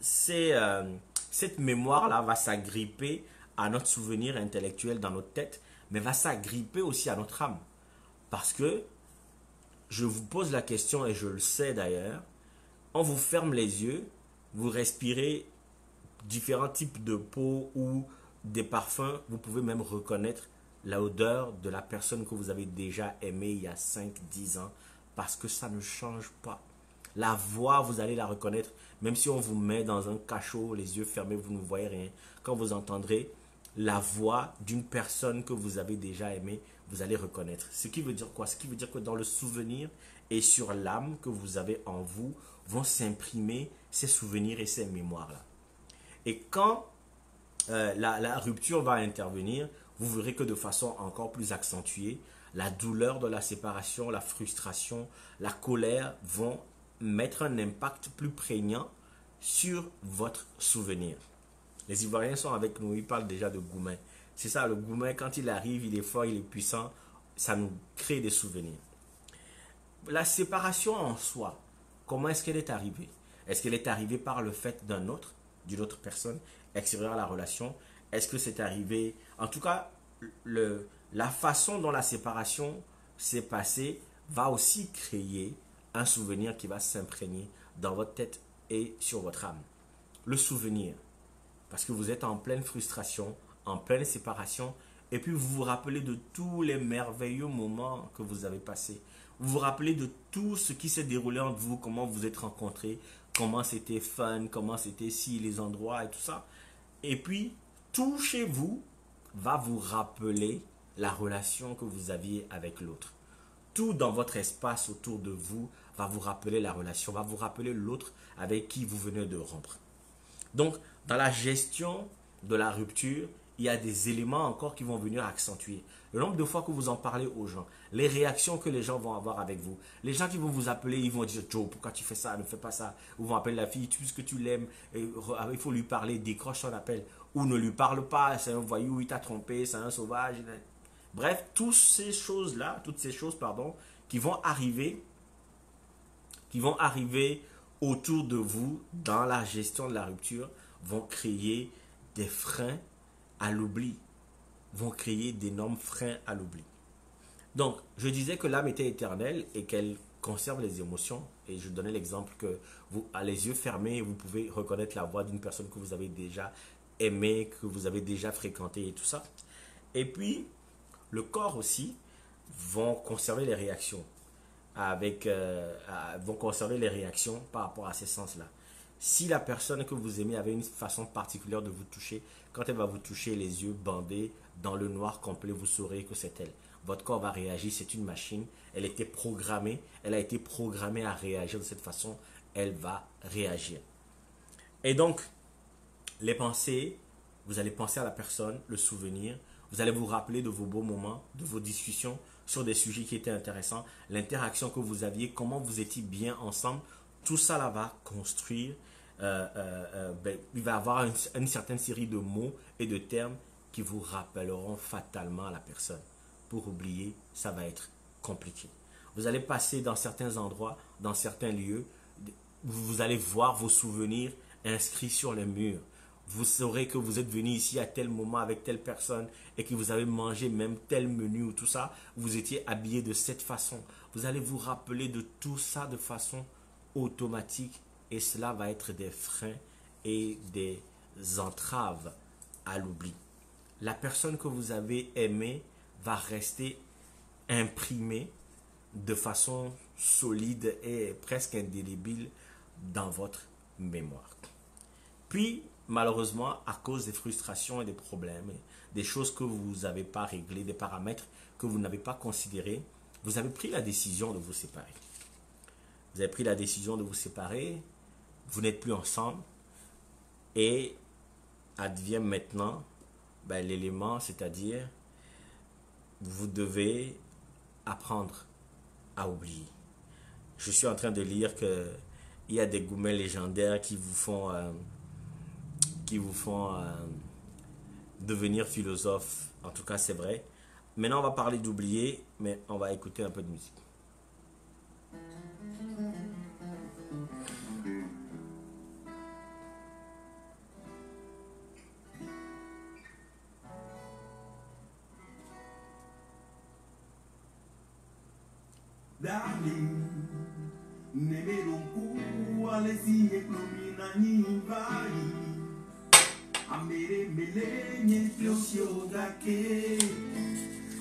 cette mémoire-là va s'agripper à notre souvenir intellectuel dans notre tête, mais va s'agripper aussi à notre âme. Parce que, je vous pose la question, et je le sais d'ailleurs, on vous ferme les yeux, vous respirez différents types de peau ou des parfums, vous pouvez même reconnaître l'odeur de la personne que vous avez déjà aimée il y a 5, 10 ans, parce que ça ne change pas. La voix, vous allez la reconnaître, même si on vous met dans un cachot, les yeux fermés, vous ne voyez rien. Quand vous entendrez la voix d'une personne que vous avez déjà aimée, vous allez reconnaître. Ce qui veut dire quoi? Ce qui veut dire que dans le souvenir et sur l'âme que vous avez en vous, vont s'imprimer ces souvenirs et ces mémoires-là. Et quand la rupture va intervenir, vous verrez que de façon encore plus accentuée, la douleur de la séparation, la frustration, la colère vont mettre un impact plus prégnant sur votre souvenir. Les Ivoiriens sont avec nous, ils parlent déjà de Goumen. C'est ça, le Goumen, quand il arrive, il est fort, il est puissant, ça nous crée des souvenirs. La séparation en soi, comment est-ce qu'elle est arrivée? Est-ce qu'elle est arrivée par le fait d'une autre personne extérieure à la relation? Est-ce que c'est arrivé? En tout cas, la façon dont la séparation s'est passée va aussi créer un souvenir qui va s'imprégner dans votre tête et sur votre âme. Le souvenir, parce que vous êtes en pleine frustration, en pleine séparation, et puis vous vous rappelez de tous les merveilleux moments que vous avez passés. Vous vous rappelez de tout ce qui s'est déroulé entre vous, comment vous êtes rencontrés, comment c'était fun, comment c'était si les endroits et tout ça. Et puis, tout chez vous va vous rappeler la relation que vous aviez avec l'autre. Tout dans votre espace autour de vous va vous rappeler la relation, va vous rappeler l'autre avec qui vous venez de rompre. Donc, dans la gestion de la rupture, il y a des éléments encore qui vont venir accentuer. Le nombre de fois que vous en parlez aux gens, les réactions que les gens vont avoir avec vous. Les gens qui vont vous appeler, ils vont dire Joe, pourquoi tu fais ça, ne fais pas ça. Ou vont appeler la fille, puisque tu l'aimes, il faut lui parler, décroche son appel. Ou ne lui parle pas, c'est un voyou, il t'a trompé, c'est un sauvage. Bref, toutes ces choses-là, pardon, qui vont arriver autour de vous dans la gestion de la rupture, vont créer des freins à l'oubli, vont créer d'énormes freins à l'oubli. Donc, je disais que l'âme était éternelle et qu'elle conserve les émotions. Et je donnais l'exemple que vous, à les yeux fermés, vous pouvez reconnaître la voix d'une personne que vous avez déjà aimée, que vous avez déjà fréquentée et tout ça. Et puis, le corps aussi vont conserver les réactions vont conserver les réactions par rapport à ces sens-là. Si la personne que vous aimez avait une façon particulière de vous toucher, quand elle va vous toucher les yeux bandés dans le noir complet, vous saurez que c'est elle. Votre corps va réagir, c'est une machine, elle a été programmée à réagir de cette façon, elle va réagir. Et donc, les pensées, vous allez penser à la personne, le souvenir, vous allez vous rappeler de vos beaux moments, de vos discussions sur des sujets qui étaient intéressants, l'interaction que vous aviez, comment vous étiez bien ensemble, tout ça là va construire, il va y avoir une certaine série de mots et de termes qui vous rappelleront fatalement à la personne. Pour oublier, ça va être compliqué. Vous allez passer dans certains endroits, dans certains lieux, vous allez voir vos souvenirs inscrits sur les murs. Vous saurez que vous êtes venu ici à tel moment avec telle personne et que vous avez mangé même tel menu ou tout ça. Vous étiez habillé de cette façon. Vous allez vous rappeler de tout ça de façon automatique et cela va être des freins et des entraves à l'oubli. La personne que vous avez aimée va rester imprimée de façon solide et presque indélébile dans votre mémoire. Puis, malheureusement, à cause des frustrations et des problèmes, des choses que vous n'avez pas réglées, des paramètres que vous n'avez pas considérés, vous avez pris la décision de vous séparer. Vous avez pris la décision de vous séparer, vous n'êtes plus ensemble et advient maintenant l'élément, c'est-à-dire vous devez apprendre à oublier. Je suis en train de lire qu'il y a des gourmets légendaires qui vous font devenir philosophe. En tout cas, c'est vrai. Maintenant, on va parler d'oublier, mais on va écouter un peu de musique. Darling, neme donku alesi eklomi na nyimbai amere mele nye flosio gake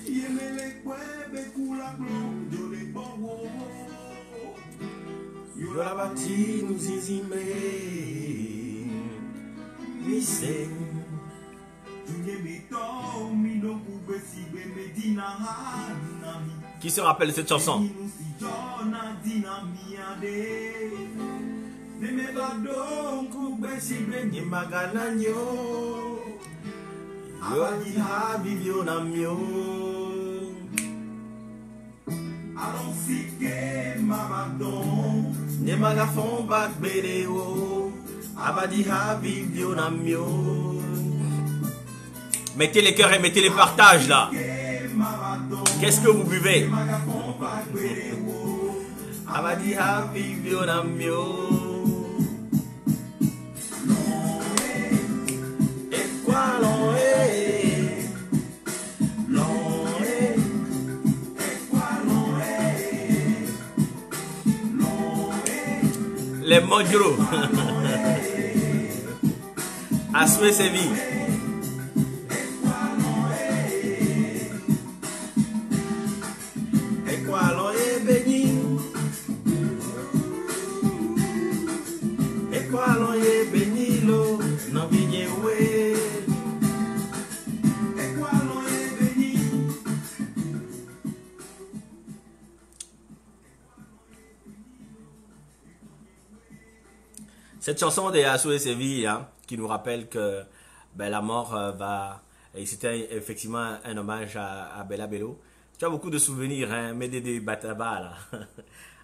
yemele kwebe kula blon jole bowo yola bati nous zizime mise Qui se rappelle de cette chanson? Mettez les cœurs et mettez les partages là. Qu'est-ce que vous buvez? Les Modjro. Aswe Sevi. Cette chanson de Aswe Sevi, hein, qui nous rappelle que la mort va... Et c'était effectivement un hommage à Bella Bello. Tu as beaucoup de souvenirs, hein, Médédé Bataba, là.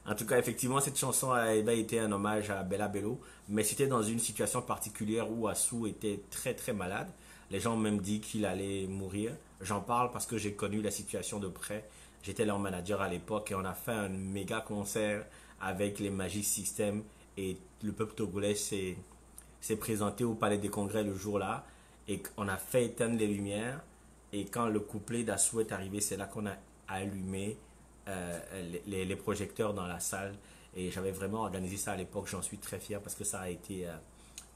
En tout cas, effectivement, cette chanson a été un hommage à Bella Bello, mais c'était dans une situation particulière où Assou était très très malade. Les gens ont même dit qu'il allait mourir. J'en parle parce que j'ai connu la situation de près. J'étais leur manager à l'époque et on a fait un méga concert avec les Magic System et le peuple togolais s'est présenté au Palais des Congrès le jour-là et on a fait éteindre les lumières. Et quand le couplet d'Assou est arrivé, c'est là qu'on a allumé les projecteurs dans la salle. Et j'avais vraiment organisé ça à l'époque. J'en suis très fier parce que ça a été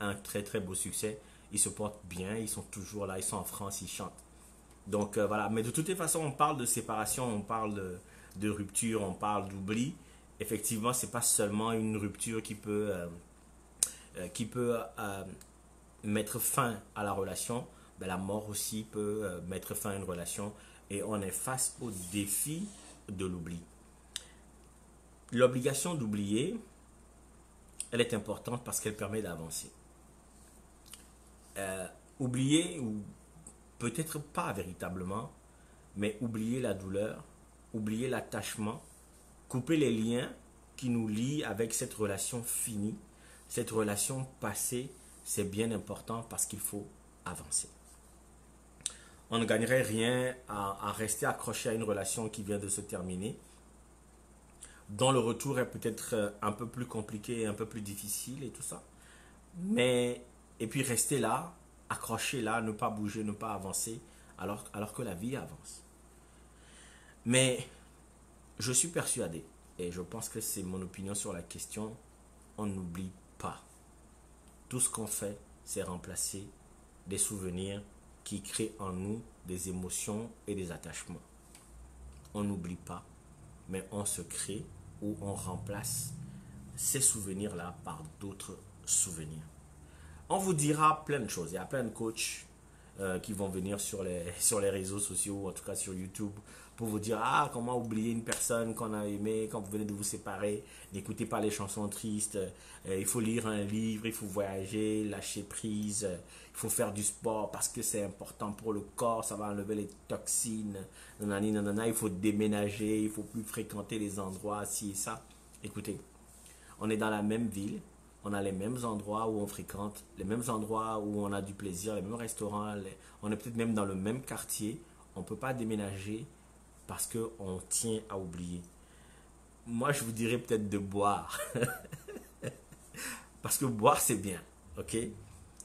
un très très beau succès. Ils se portent bien, ils sont toujours là, ils sont en France, ils chantent. Donc voilà, mais de toutes les façons, on parle de séparation, on parle de rupture, on parle d'oubli. Effectivement, c'est pas seulement une rupture qui peut mettre fin à la relation. La mort aussi peut mettre fin à une relation et on est face au défi de l'oubli. L'obligation d'oublier, elle est importante parce qu'elle permet d'avancer. Oublier, ou peut-être pas véritablement, mais oublier la douleur, oublier l'attachement, couper les liens qui nous lient avec cette relation finie, cette relation passée, c'est bien important parce qu'il faut avancer. On ne gagnerait rien à rester accroché à une relation qui vient de se terminer, dont le retour est peut-être un peu plus compliqué, un peu plus difficile et tout ça. Et puis rester là, accroché là, ne pas bouger, ne pas avancer, alors que la vie avance. Mais je suis persuadé, et je pense que c'est mon opinion sur la question, on n'oublie pas. Tout ce qu'on fait, c'est remplacer des souvenirs qui créent en nous des émotions et des attachements. On n'oublie pas, mais on se crée ou on remplace ces souvenirs-là par d'autres souvenirs. On vous dira plein de choses. Il y a plein de coachs qui vont venir sur les réseaux sociaux, en tout cas sur YouTube, pour vous dire comment oublier une personne qu'on a aimée quand vous venez de vous séparer. N'écoutez pas les chansons tristes. Il faut lire un livre, il faut voyager, lâcher prise. Il faut faire du sport parce que c'est important pour le corps, ça va enlever les toxines. Nanani, nanana, il faut déménager, il ne faut plus fréquenter les endroits, ci et ça. Écoutez, on est dans la même ville. On a les mêmes endroits où on fréquente, les mêmes endroits où on a du plaisir, les mêmes restaurants, on est peut-être même dans le même quartier. On ne peut pas déménager parce qu'on tient à oublier. Moi, je vous dirais peut-être de boire. Parce que boire, c'est bien. OK?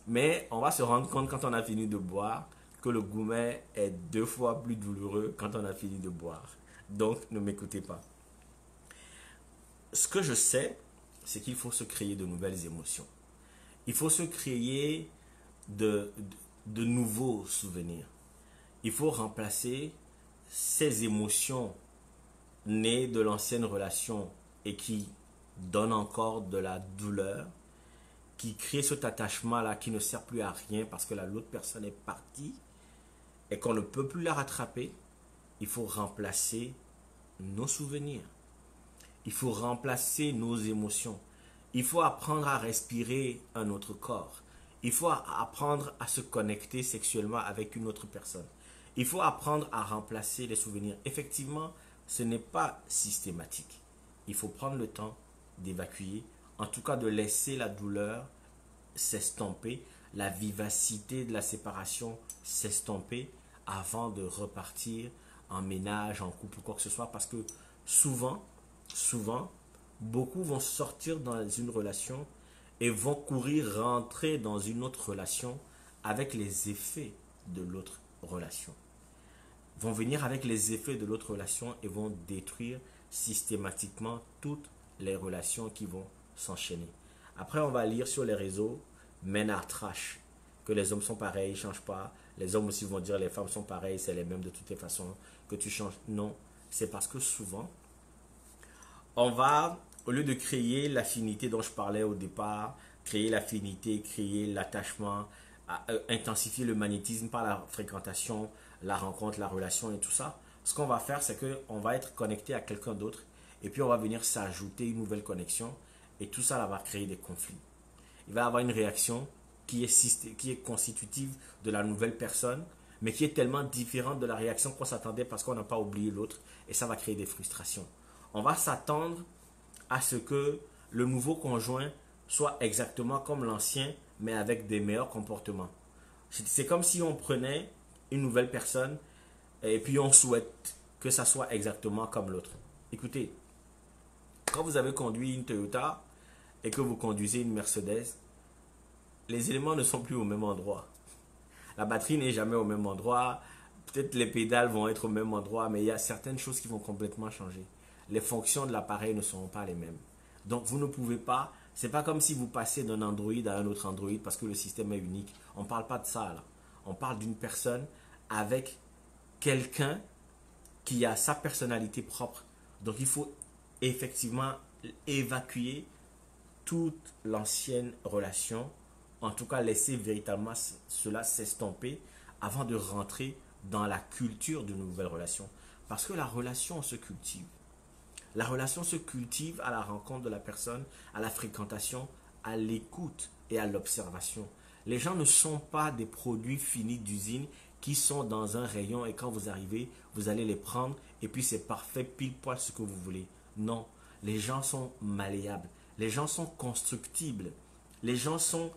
Mais on va se rendre compte quand on a fini de boire que le gourmet est 2 fois plus douloureux quand on a fini de boire. Donc, ne m'écoutez pas. Ce que je sais, c'est qu'il faut se créer de nouvelles émotions. Il faut se créer de nouveaux souvenirs. Il faut remplacer ces émotions nées de l'ancienne relation et qui donnent encore de la douleur, qui créent cet attachement-là qui ne sert plus à rien parce que l'autre personne est partie et qu'on ne peut plus la rattraper. Il faut remplacer nos souvenirs. Il faut remplacer nos émotions. Il faut apprendre à respirer un autre corps. Il faut apprendre à se connecter sexuellement avec une autre personne. Il faut apprendre à remplacer les souvenirs. Effectivement, ce n'est pas systématique. Il faut prendre le temps d'évacuer, en tout cas de laisser la douleur s'estomper, la vivacité de la séparation s'estomper avant de repartir en ménage, en couple ou quoi que ce soit. Parce que souvent, beaucoup vont sortir dans une relation et vont courir rentrer dans une autre relation avec les effets de l'autre relation. Vont venir avec les effets de l'autre relation et vont détruire systématiquement toutes les relations qui vont s'enchaîner. Après, on va lire sur les réseaux men are trash, que les hommes sont pareils, ils ne changent pas. Les hommes aussi vont dire les femmes sont pareilles, c'est les mêmes de toutes les façons, que tu changes. Non, c'est parce que souvent, on va, au lieu de créer l'affinité dont je parlais au départ, créer l'affinité, créer l'attachement, intensifier le magnétisme par la fréquentation, la rencontre, la relation et tout ça, ce qu'on va faire, c'est qu'on va être connecté à quelqu'un d'autre et puis on va venir s'ajouter une nouvelle connexion et tout ça là, va créer des conflits. Il va y avoir une réaction qui est constitutive de la nouvelle personne, mais qui est tellement différente de la réaction qu'on s'attendait parce qu'on n'a pas oublié l'autre et ça va créer des frustrations. On va s'attendre à ce que le nouveau conjoint soit exactement comme l'ancien, mais avec des meilleurs comportements. C'est comme si on prenait une nouvelle personne et puis on souhaite que ça soit exactement comme l'autre. Écoutez, quand vous avez conduit une Toyota et que vous conduisez une Mercedes, les éléments ne sont plus au même endroit. La batterie n'est jamais au même endroit. Peut-être les pédales vont être au même endroit, mais il y a certaines choses qui vont complètement changer. Les fonctions de l'appareil ne seront pas les mêmes. Donc vous ne pouvez pas, c'est pas comme si vous passez d'un Android à un autre Android parce que le système est unique. On ne parle pas de ça là. On parle d'une personne avec quelqu'un qui a sa personnalité propre. Donc il faut effectivement évacuer toute l'ancienne relation, en tout cas laisser véritablement cela s'estomper avant de rentrer dans la culture d'une nouvelle relation. Parce que la relation se cultive. La relation se cultive à la rencontre de la personne, à la fréquentation, à l'écoute et à l'observation. Les gens ne sont pas des produits finis d'usine qui sont dans un rayon et quand vous arrivez, vous allez les prendre et puis c'est parfait, pile poil ce que vous voulez. Non, les gens sont malléables, les gens sont constructibles, les gens sont,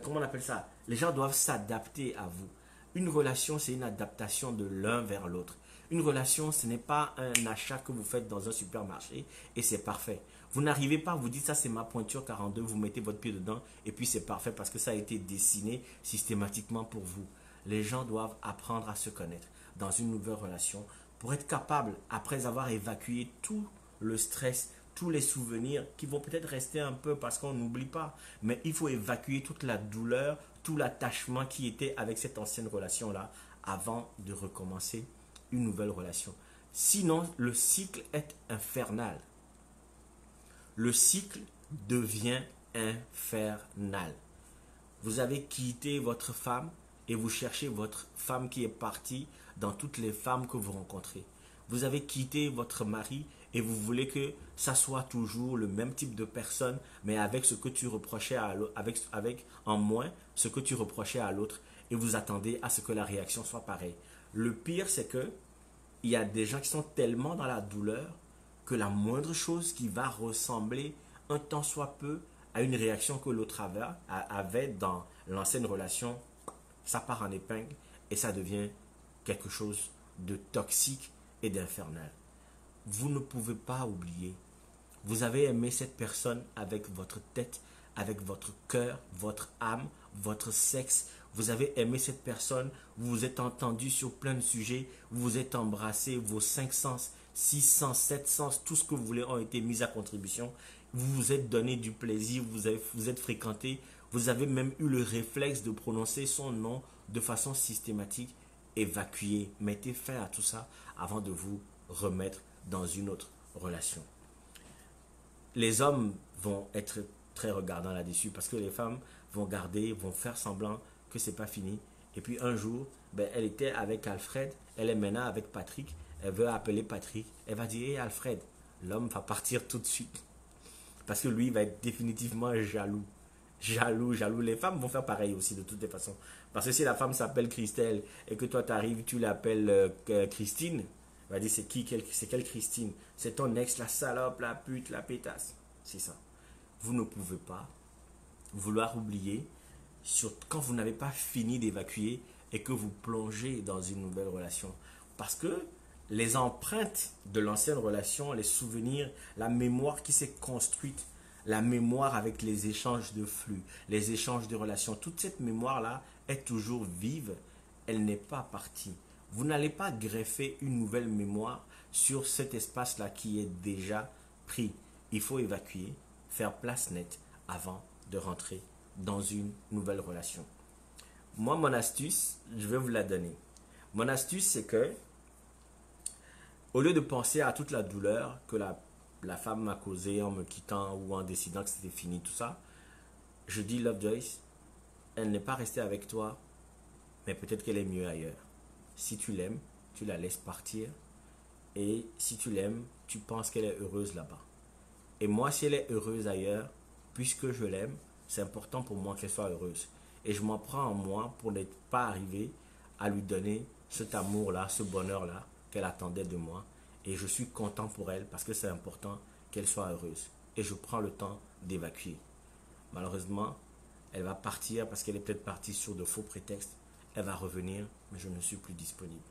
comment on appelle ça? Les gens doivent s'adapter à vous. Une relation, c'est une adaptation de l'un vers l'autre. Une relation, ce n'est pas un achat que vous faites dans un supermarché et c'est parfait. Vous n'arrivez pas, vous dites ça c'est ma pointure 42, vous mettez votre pied dedans et puis c'est parfait parce que ça a été dessiné systématiquement pour vous. Les gens doivent apprendre à se connaître dans une nouvelle relation pour être capable, après avoir évacué tout le stress, tous les souvenirs qui vont peut-être rester un peu parce qu'on n'oublie pas, mais il faut évacuer toute la douleur, tout l'attachement qui était avec cette ancienne relation-là avant de recommencer une nouvelle relation. Sinon, le cycle est infernal. Le cycle devient infernal. Vous avez quitté votre femme et vous cherchez votre femme qui est partie dans toutes les femmes que vous rencontrez. Vous avez quitté votre mari et vous voulez que ça soit toujours le même type de personne, mais avec ce que tu reprochais à l'autre, avec en moins ce que tu reprochais à l'autre, et vous attendez à ce que la réaction soit pareille. Le pire, c'est que il y a des gens qui sont tellement dans la douleur que la moindre chose qui va ressembler un tant soit peu à une réaction que l'autre avait dans l'ancienne relation, ça part en épingle et ça devient quelque chose de toxique et d'infernal. Vous ne pouvez pas oublier. Vous avez aimé cette personne avec votre tête, avec votre cœur, votre âme, votre sexe. Vous avez aimé cette personne, vous vous êtes entendu sur plein de sujets, vous vous êtes embrassé, vos 5 sens, 6 sens, 7 sens, tout ce que vous voulez ont été mis à contribution. Vous vous êtes donné du plaisir, vous êtes fréquenté, vous avez même eu le réflexe de prononcer son nom de façon systématique. Évacuez, mettez fin à tout ça avant de vous remettre dans une autre relation. Les hommes vont être très regardants là-dessus parce que les femmes vont garder, vont faire semblant que c'est pas fini. Et puis un jour, ben, elle était avec Alfred, elle est maintenant avec Patrick, elle veut appeler Patrick, elle va dire hey Alfred, l'homme va partir tout de suite parce que lui il va être définitivement jaloux. Jaloux, jaloux. Les femmes vont faire pareil aussi de toutes les façons. Parce que si la femme s'appelle Christelle et que toi tu arrives, tu l'appelles Christine, elle va dire c'est qui, c'est quelle Christine? C'est ton ex, la salope, la pute, la pétasse. C'est ça. Vous ne pouvez pas vouloir oublier quand vous n'avez pas fini d'évacuer et que vous plongez dans une nouvelle relation. Parce que les empreintes de l'ancienne relation, les souvenirs, la mémoire qui s'est construite, la mémoire avec les échanges de flux, les échanges de relations, toute cette mémoire-là est toujours vive, elle n'est pas partie. Vous n'allez pas greffer une nouvelle mémoire sur cet espace-là qui est déjà pris. Il faut évacuer, faire place nette avant de rentrer dans une nouvelle relation. Moi, mon astuce, je vais vous la donner. Mon astuce, c'est que, au lieu de penser à toute la douleur que la femme m'a causée en me quittant ou en décidant que c'était fini, tout ça, je dis Lovejoy, elle n'est pas restée avec toi, mais peut-être qu'elle est mieux ailleurs. Si tu l'aimes, tu la laisses partir. Et si tu l'aimes, tu penses qu'elle est heureuse là-bas. Et moi, si elle est heureuse ailleurs, puisque je l'aime, c'est important pour moi qu'elle soit heureuse. Et je m'en prends en moi pour n'être pas arrivé à lui donner cet amour-là, ce bonheur-là qu'elle attendait de moi. Et je suis content pour elle parce que c'est important qu'elle soit heureuse. Et je prends le temps d'évacuer. Malheureusement, elle va partir parce qu'elle est peut-être partie sur de faux prétextes. Elle va revenir, mais je ne suis plus disponible.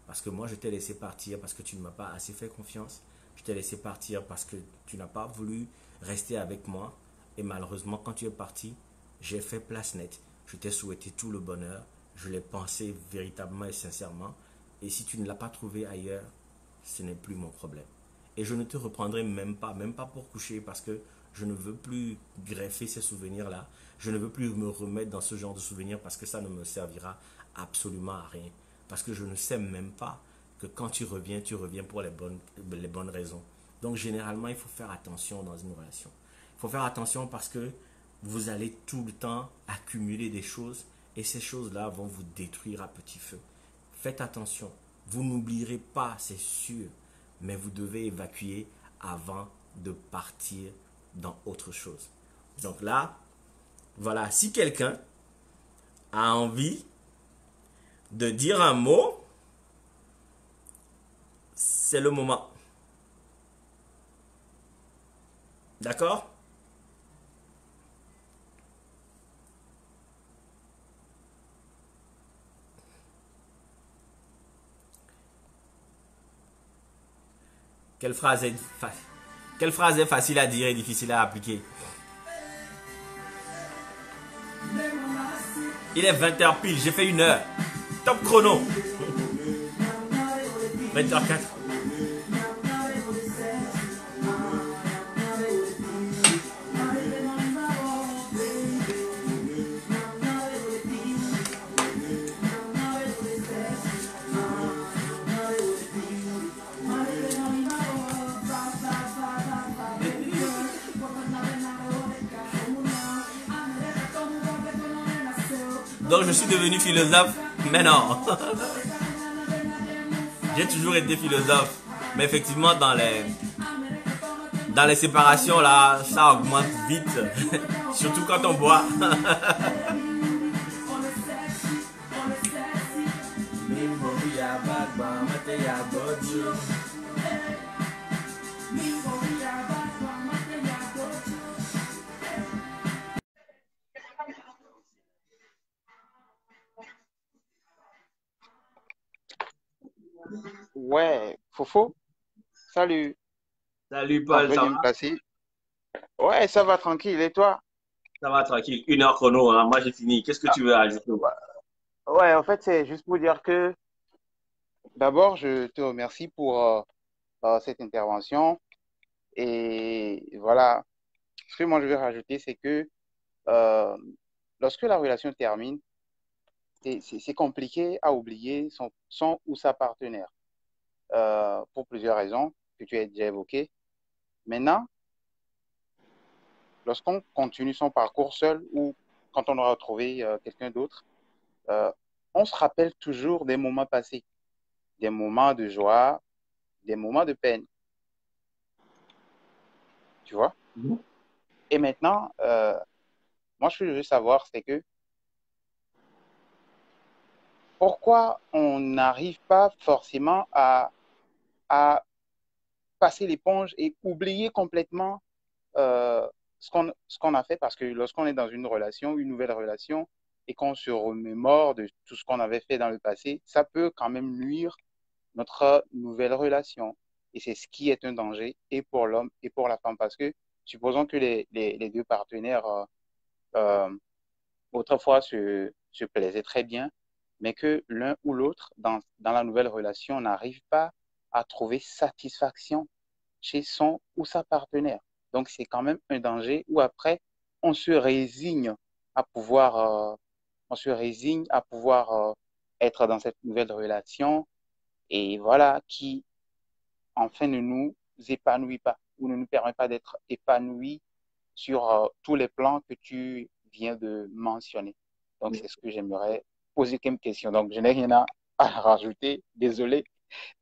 Parce que moi, je t'ai laissé partir parce que tu ne m'as pas assez fait confiance. Je t'ai laissé partir parce que tu n'as pas voulu rester avec moi. Et malheureusement, quand tu es parti, j'ai fait place nette. Je t'ai souhaité tout le bonheur. Je l'ai pensé véritablement et sincèrement. Et si tu ne l'as pas trouvé ailleurs, ce n'est plus mon problème. Et je ne te reprendrai même pas pour coucher parce que je ne veux plus greffer ces souvenirs-là. Je ne veux plus me remettre dans ce genre de souvenirs parce que ça ne me servira absolument à rien. Parce que je ne sais même pas que quand tu reviens pour les bonnes raisons. Donc généralement, il faut faire attention dans une relation. Il faut faire attention parce que vous allez tout le temps accumuler des choses et ces choses-là vont vous détruire à petit feu. Faites attention. Vous n'oublierez pas, c'est sûr, mais vous devez évacuer avant de partir dans autre chose. Donc là, voilà, si quelqu'un a envie de dire un mot, c'est le moment. D'accord? Quelle phrase est facile à dire et difficile à appliquer? Il est 20h pile, j'ai fait 1 heure. Top chrono. 20h04. Donc je suis devenu philosophe, mais non. J'ai toujours été philosophe. Mais effectivement, dans les séparations, là, ça augmente vite. Surtout quand on boit. Ouais, Fofo, salut. Salut Attends, je Paul, vais ça bien me va? placer. Ouais, ça va tranquille. Et toi? Ça va tranquille. 1 heure chrono, hein. Moi j'ai fini. Qu'est-ce que Ah, tu veux ajouter? bah, ouais, en fait, c'est juste pour dire que d'abord, je te remercie pour cette intervention. Et voilà, ce que moi je vais rajouter, c'est que euh, lorsque la relation termine, c'est compliqué à oublier son ou sa partenaire pour plusieurs raisons que tu as déjà évoquées. Maintenant, lorsqu'on continue son parcours seul ou quand on aura retrouvé quelqu'un d'autre, euh, on se rappelle toujours des moments passés, des moments de joie, des moments de peine, tu vois. Mhm. Et maintenant, moi, ce que je veux savoir, c'est que pourquoi on n'arrive pas forcément à passer l'éponge et oublier complètement euh, ce qu'on a fait, parce que lorsqu'on est dans une relation, une nouvelle relation, et qu'on se remémore de tout ce qu'on avait fait dans le passé, ça peut quand même nuire notre nouvelle relation. Et c'est ce qui est un danger et pour l'homme et pour la femme. Parce que supposons que les deux partenaires euh, autrefois se plaisaient très bien, mais que l'un ou l'autre dans la nouvelle relation n'arrive pas à trouver satisfaction chez son ou sa partenaire. Donc c'est quand même un danger où après on se résigne à pouvoir, on se résigne à pouvoir être dans cette nouvelle relation et voilà, qui enfin ne nous épanouit pas ou ne nous permet pas d'être épanouis sur tous les plans que tu viens de mentionner. Donc, c'est ce que j'aimerais poser comme question. Donc, je n'ai rien à rajouter, désolé.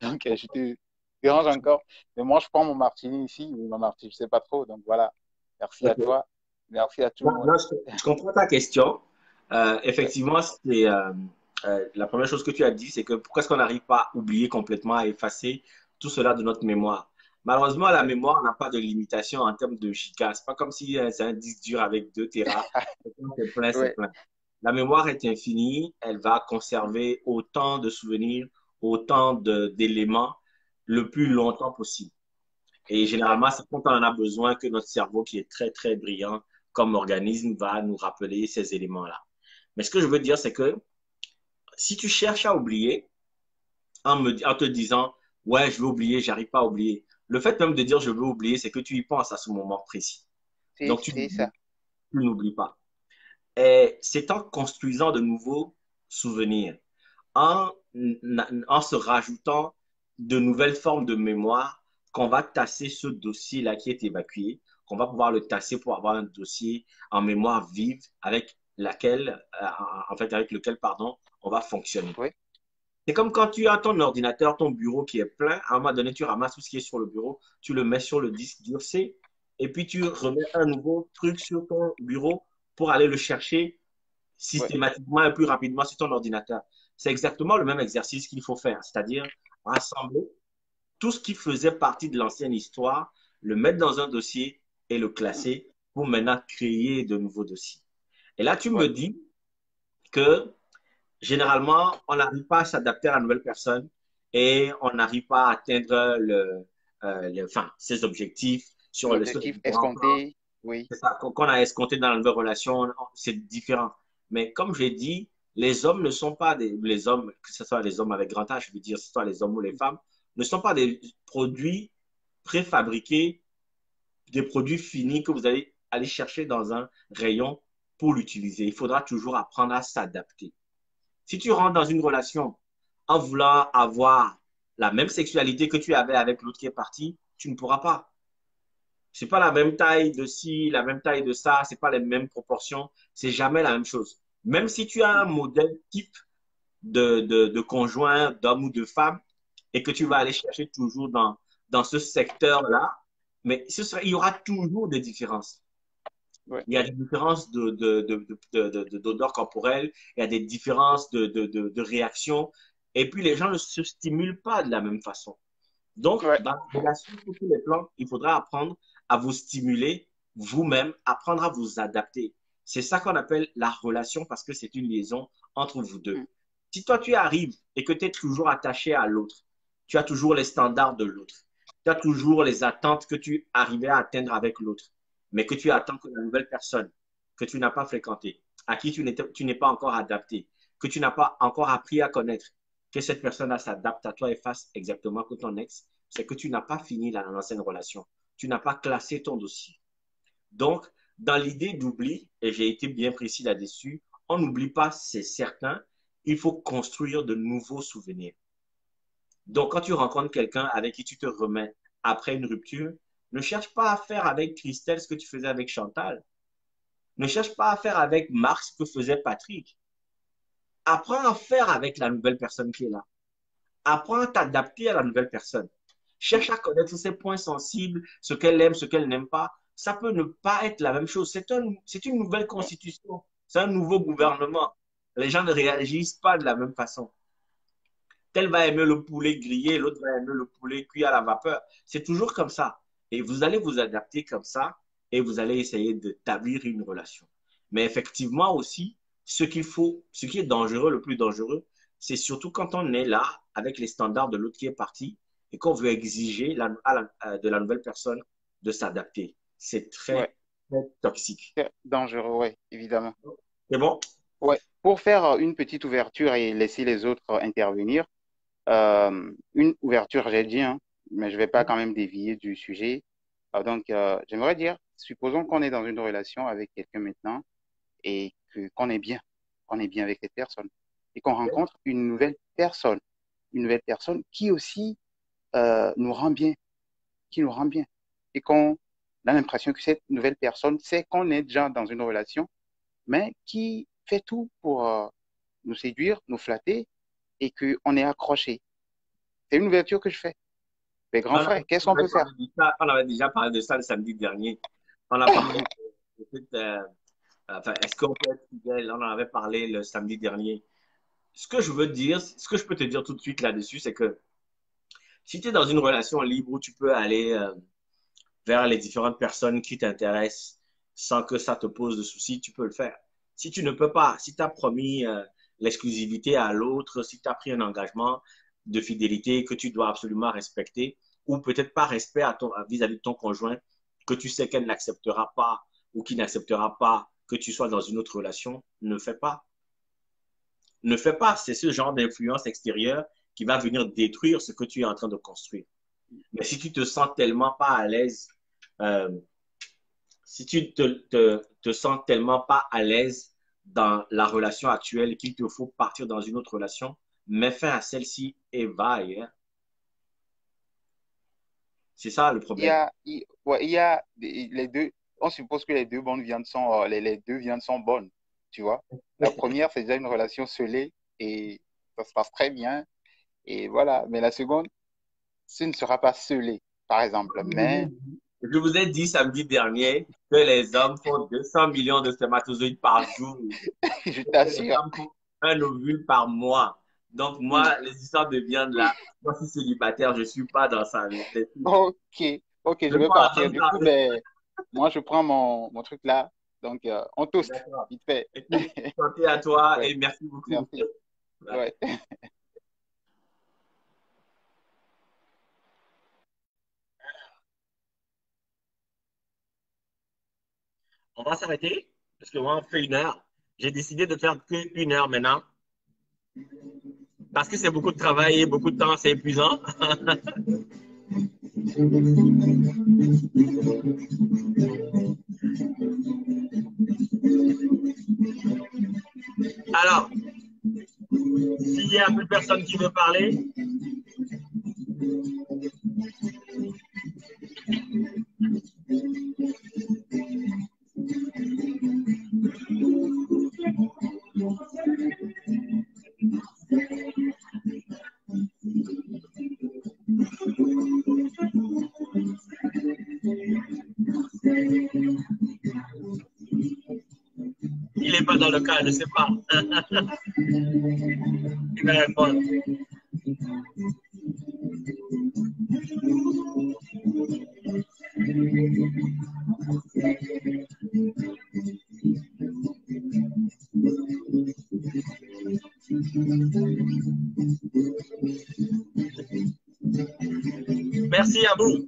Donc, je te dérange encore. Mais moi, je prends mon martini ici, ou ma martini, je ne sais pas trop. Donc, voilà. Merci à Ok. toi. Merci à tout Non, le monde. non, je comprends ta question. Ouais, Effectivement, c'est la première chose que tu as dit, c'est que pourquoi est-ce qu'on n'arrive pas à oublier complètement, à effacer tout cela de notre mémoire? Malheureusement, la ouais, mémoire n'a pas de limitation en termes de gigas. C'est pas comme si c'est un disque dur avec 2 téras. Quand c'est plein, c'est ouais, plein. La mémoire est infinie. Elle va conserver autant de souvenirs, autant d'éléments le plus longtemps possible. Et ouais, généralement, c'est quand on en a besoin que notre cerveau, qui est très, très brillant comme organisme, va nous rappeler ces éléments-là. Mais ce que je veux dire, c'est que si tu cherches à oublier en te disant, ouais, je veux oublier, j'arrive pas à oublier, le fait même de dire je veux oublier, c'est que tu y penses à ce moment précis. Donc, c'est ça. tu n'oublies pas. Et c'est en construisant de nouveaux souvenirs, en, en se rajoutant de nouvelles formes de mémoire qu'on va tasser ce dossier-là qui est évacué, qu'on va pouvoir le tasser pour avoir un dossier en mémoire vive avec laquelle, en fait, avec lequel, pardon, on va fonctionner. Oui, C'est comme quand tu as ton ordinateur, ton bureau qui est plein, à un moment donné, tu ramasses tout ce qui est sur le bureau, tu le mets sur le disque dur C, et puis tu remets un nouveau truc sur ton bureau pour aller le chercher oui, systématiquement et plus rapidement sur ton ordinateur. C'est exactement le même exercice qu'il faut faire, c'est-à-dire rassembler tout ce qui faisait partie de l'ancienne histoire, le mettre dans un dossier et le classer pour maintenant créer de nouveaux dossiers. Et là, tu oui, me dis que généralement, on n'arrive pas à s'adapter à la nouvelle personne et on n'arrive pas à atteindre enfin, ses objectifs sur les l'objectif différents plans. escompté, oui, C'est ça, qu'on a escompté dans la nouvelle relation, c'est différent. Mais comme j'ai dit, les hommes ne sont pas les hommes, que ce soit les hommes avec grand H, je veux dire, que ce soit les hommes ou les femmes, ne sont pas des produits préfabriqués, des produits finis que vous allez aller chercher dans un rayon pour l'utiliser. Il faudra toujours apprendre à s'adapter. Si tu rentres dans une relation en voulant avoir la même sexualité que tu avais avec l'autre qui est parti, tu ne pourras pas. C'est pas la même taille de ci, la même taille de ça, c'est pas les mêmes proportions, c'est jamais la même chose. Même si tu as un modèle type de conjoint, d'homme ou de femme, et que tu vas aller chercher toujours dans ce secteur-là, mais il y aura toujours des différences. oui, Il y a des différences d'odeur corporelle, il y a des différences de réaction, et puis les gens ne se stimulent pas de la même façon. Donc, oui, dans la relation sur tous les plans, il faudra apprendre à vous stimuler vous-même, apprendre à vous adapter. C'est ça qu'on appelle la relation parce que c'est une liaison entre vous deux. Si toi, tu arrives et que tu es toujours attaché à l'autre, Tu as toujours les standards de l'autre. Tu as toujours les attentes que tu arrivais à atteindre avec l'autre, mais que tu attends que la nouvelle personne que tu n'as pas fréquentée, à qui tu n'es pas encore adapté, que tu n'as pas encore appris à connaître, que cette personne-là s'adapte à toi et fasse exactement comme ton ex, c'est que tu n'as pas fini l'ancienne relation. Tu n'as pas classé ton dossier. Donc, dans l'idée d'oubli, et j'ai été bien précis là-dessus, on n'oublie pas, c'est certain, il faut construire de nouveaux souvenirs. Donc, quand tu rencontres quelqu'un avec qui tu te remets après une rupture, ne cherche pas à faire avec Christelle ce que tu faisais avec Chantal. Ne cherche pas à faire avec Marc ce que faisait Patrick. Apprends à faire avec la nouvelle personne qui est là. Apprends à t'adapter à la nouvelle personne. Cherche à connaître ses points sensibles, ce qu'elle aime, ce qu'elle n'aime pas. Ça peut ne pas être la même chose. C'est une nouvelle constitution. C'est un nouveau gouvernement. Les gens ne réagissent pas de la même façon. Tel va aimer le poulet grillé, l'autre va aimer le poulet cuit à la vapeur. C'est toujours comme ça. Et vous allez vous adapter comme ça et vous allez essayer d'établir une relation. Mais effectivement aussi, ce qui est dangereux, le plus dangereux, c'est surtout quand on est là avec les standards de l'autre qui est parti et qu'on veut exiger de la nouvelle personne de s'adapter. C'est Ouais, très, très toxique. c'est dangereux, ouais, évidemment. C'est bon? Ouais. Pour faire une petite ouverture et laisser les autres intervenir, une ouverture, j'ai dit, hein, mais je vais pas quand même dévier du sujet. J'aimerais dire, supposons qu'on est dans une relation avec quelqu'un maintenant et qu'on est bien avec cette personne et qu'on rencontre une nouvelle personne qui aussi nous rend bien, qui nous rend bien et qu'on a l'impression que cette nouvelle personne sait qu'on est déjà dans une relation, mais qui fait tout pour nous séduire, nous flatter et qu'on est accroché. C'est une ouverture que je fais. Mais grand frère, qu'est-ce qu'on peut faire? On avait déjà parlé de ça le samedi dernier. On a parlé enfin, est-ce qu'on peut être fidèle? On en avait parlé le samedi dernier. Ce que je peux te dire tout de suite là-dessus, c'est que si tu es dans une relation libre où tu peux aller vers les différentes personnes qui t'intéressent sans que ça te pose de soucis, tu peux le faire. Si tu ne peux pas, si tu as promis l'exclusivité à l'autre, si tu as pris un engagement de fidélité que tu dois absolument respecter, ou peut-être pas respect vis-à-vis de ton conjoint, que tu sais qu'elle n'acceptera pas ou qui n'acceptera pas que tu sois dans une autre relation, ne fais pas. Ne fais pas. C'est ce genre d'influence extérieure qui va venir détruire ce que tu es en train de construire. Mais si tu te sens tellement pas à l'aise, euh, si tu te sens tellement pas à l'aise dans la relation actuelle qu'il te faut partir dans une autre relation, mets fin à celle-ci et vaille. Hein. C'est ça le problème. Il y a les deux. On suppose que les deux bonnes viandes sont, les deux viandes sont bonnes, tu vois. La première, c'est déjà une relation scellée et ça se passe très bien. Et voilà. Mais la seconde, ce ne sera pas scellé, par exemple. Mais Je vous ai dit samedi dernier que les hommes font 200 millions de spermatozoïdes par jour. je Et que les t'assure. femmes font un ovule par mois. Donc, Hmm. moi, les histoires de viande là, moi, je suis célibataire, je ne suis pas dans ça. Ok, ok, je Je vais prends la partir. bonne Du coup, carte. ben, moi, je prends mon truc là. On toast, D'accord. vite fait. Écoute, santé à toi Ouais, et merci beaucoup. merci. Ouais. Ouais. On va s'arrêter parce que moi, on fait 1 heure. J'ai décidé de faire que 1 heure maintenant parce que c'est beaucoup de travail et beaucoup de temps, c'est épuisant. Alors, s'il y a plus personne qui veut parler, il n'est pas dans le cas, je ne sais pas. Il va répondre. Merci à vous.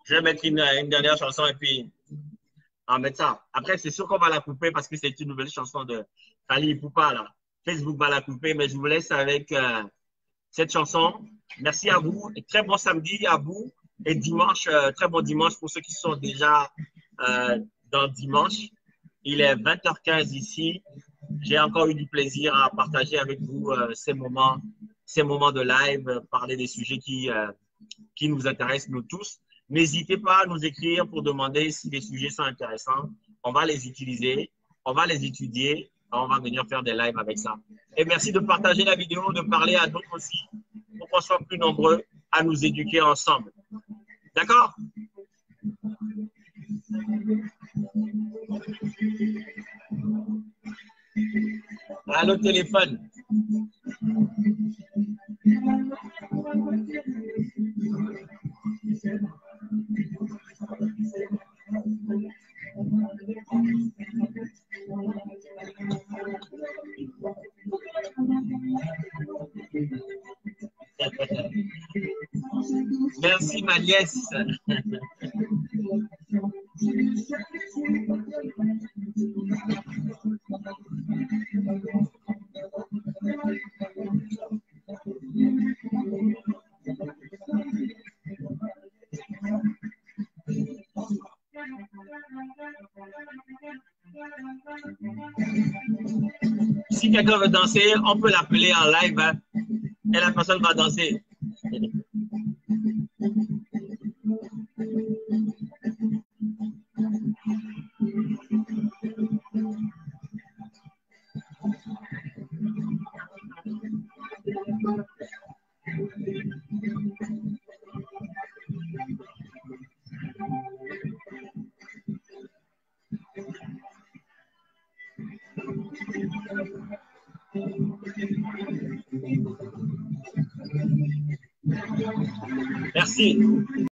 Je vais mettre une dernière chanson et puis on va mettre ça. Après, c'est sûr qu'on va la couper parce que c'est une nouvelle chanson de Fally Ipupa là. Facebook va la couper, mais je vous laisse avec cette chanson. Merci à vous. Et très bon samedi à vous. Et dimanche, très bon dimanche pour ceux qui sont déjà dans dimanche. Il est 20h15 ici. J'ai encore eu du plaisir à partager avec vous ces moments de live, parler des sujets qui nous intéressent nous tous. N'hésitez pas à nous écrire pour demander si les sujets sont intéressants. On va les utiliser, on va les étudier, on va venir faire des lives avec ça. Et merci de partager la vidéo, de parler à d'autres aussi, pour qu'on soit plus nombreux à nous éduquer ensemble. D'accord? Allô, téléphone. Merci, ma nièce. Si quelqu'un veut danser, on peut l'appeler en live hein, et la personne va danser. Merci.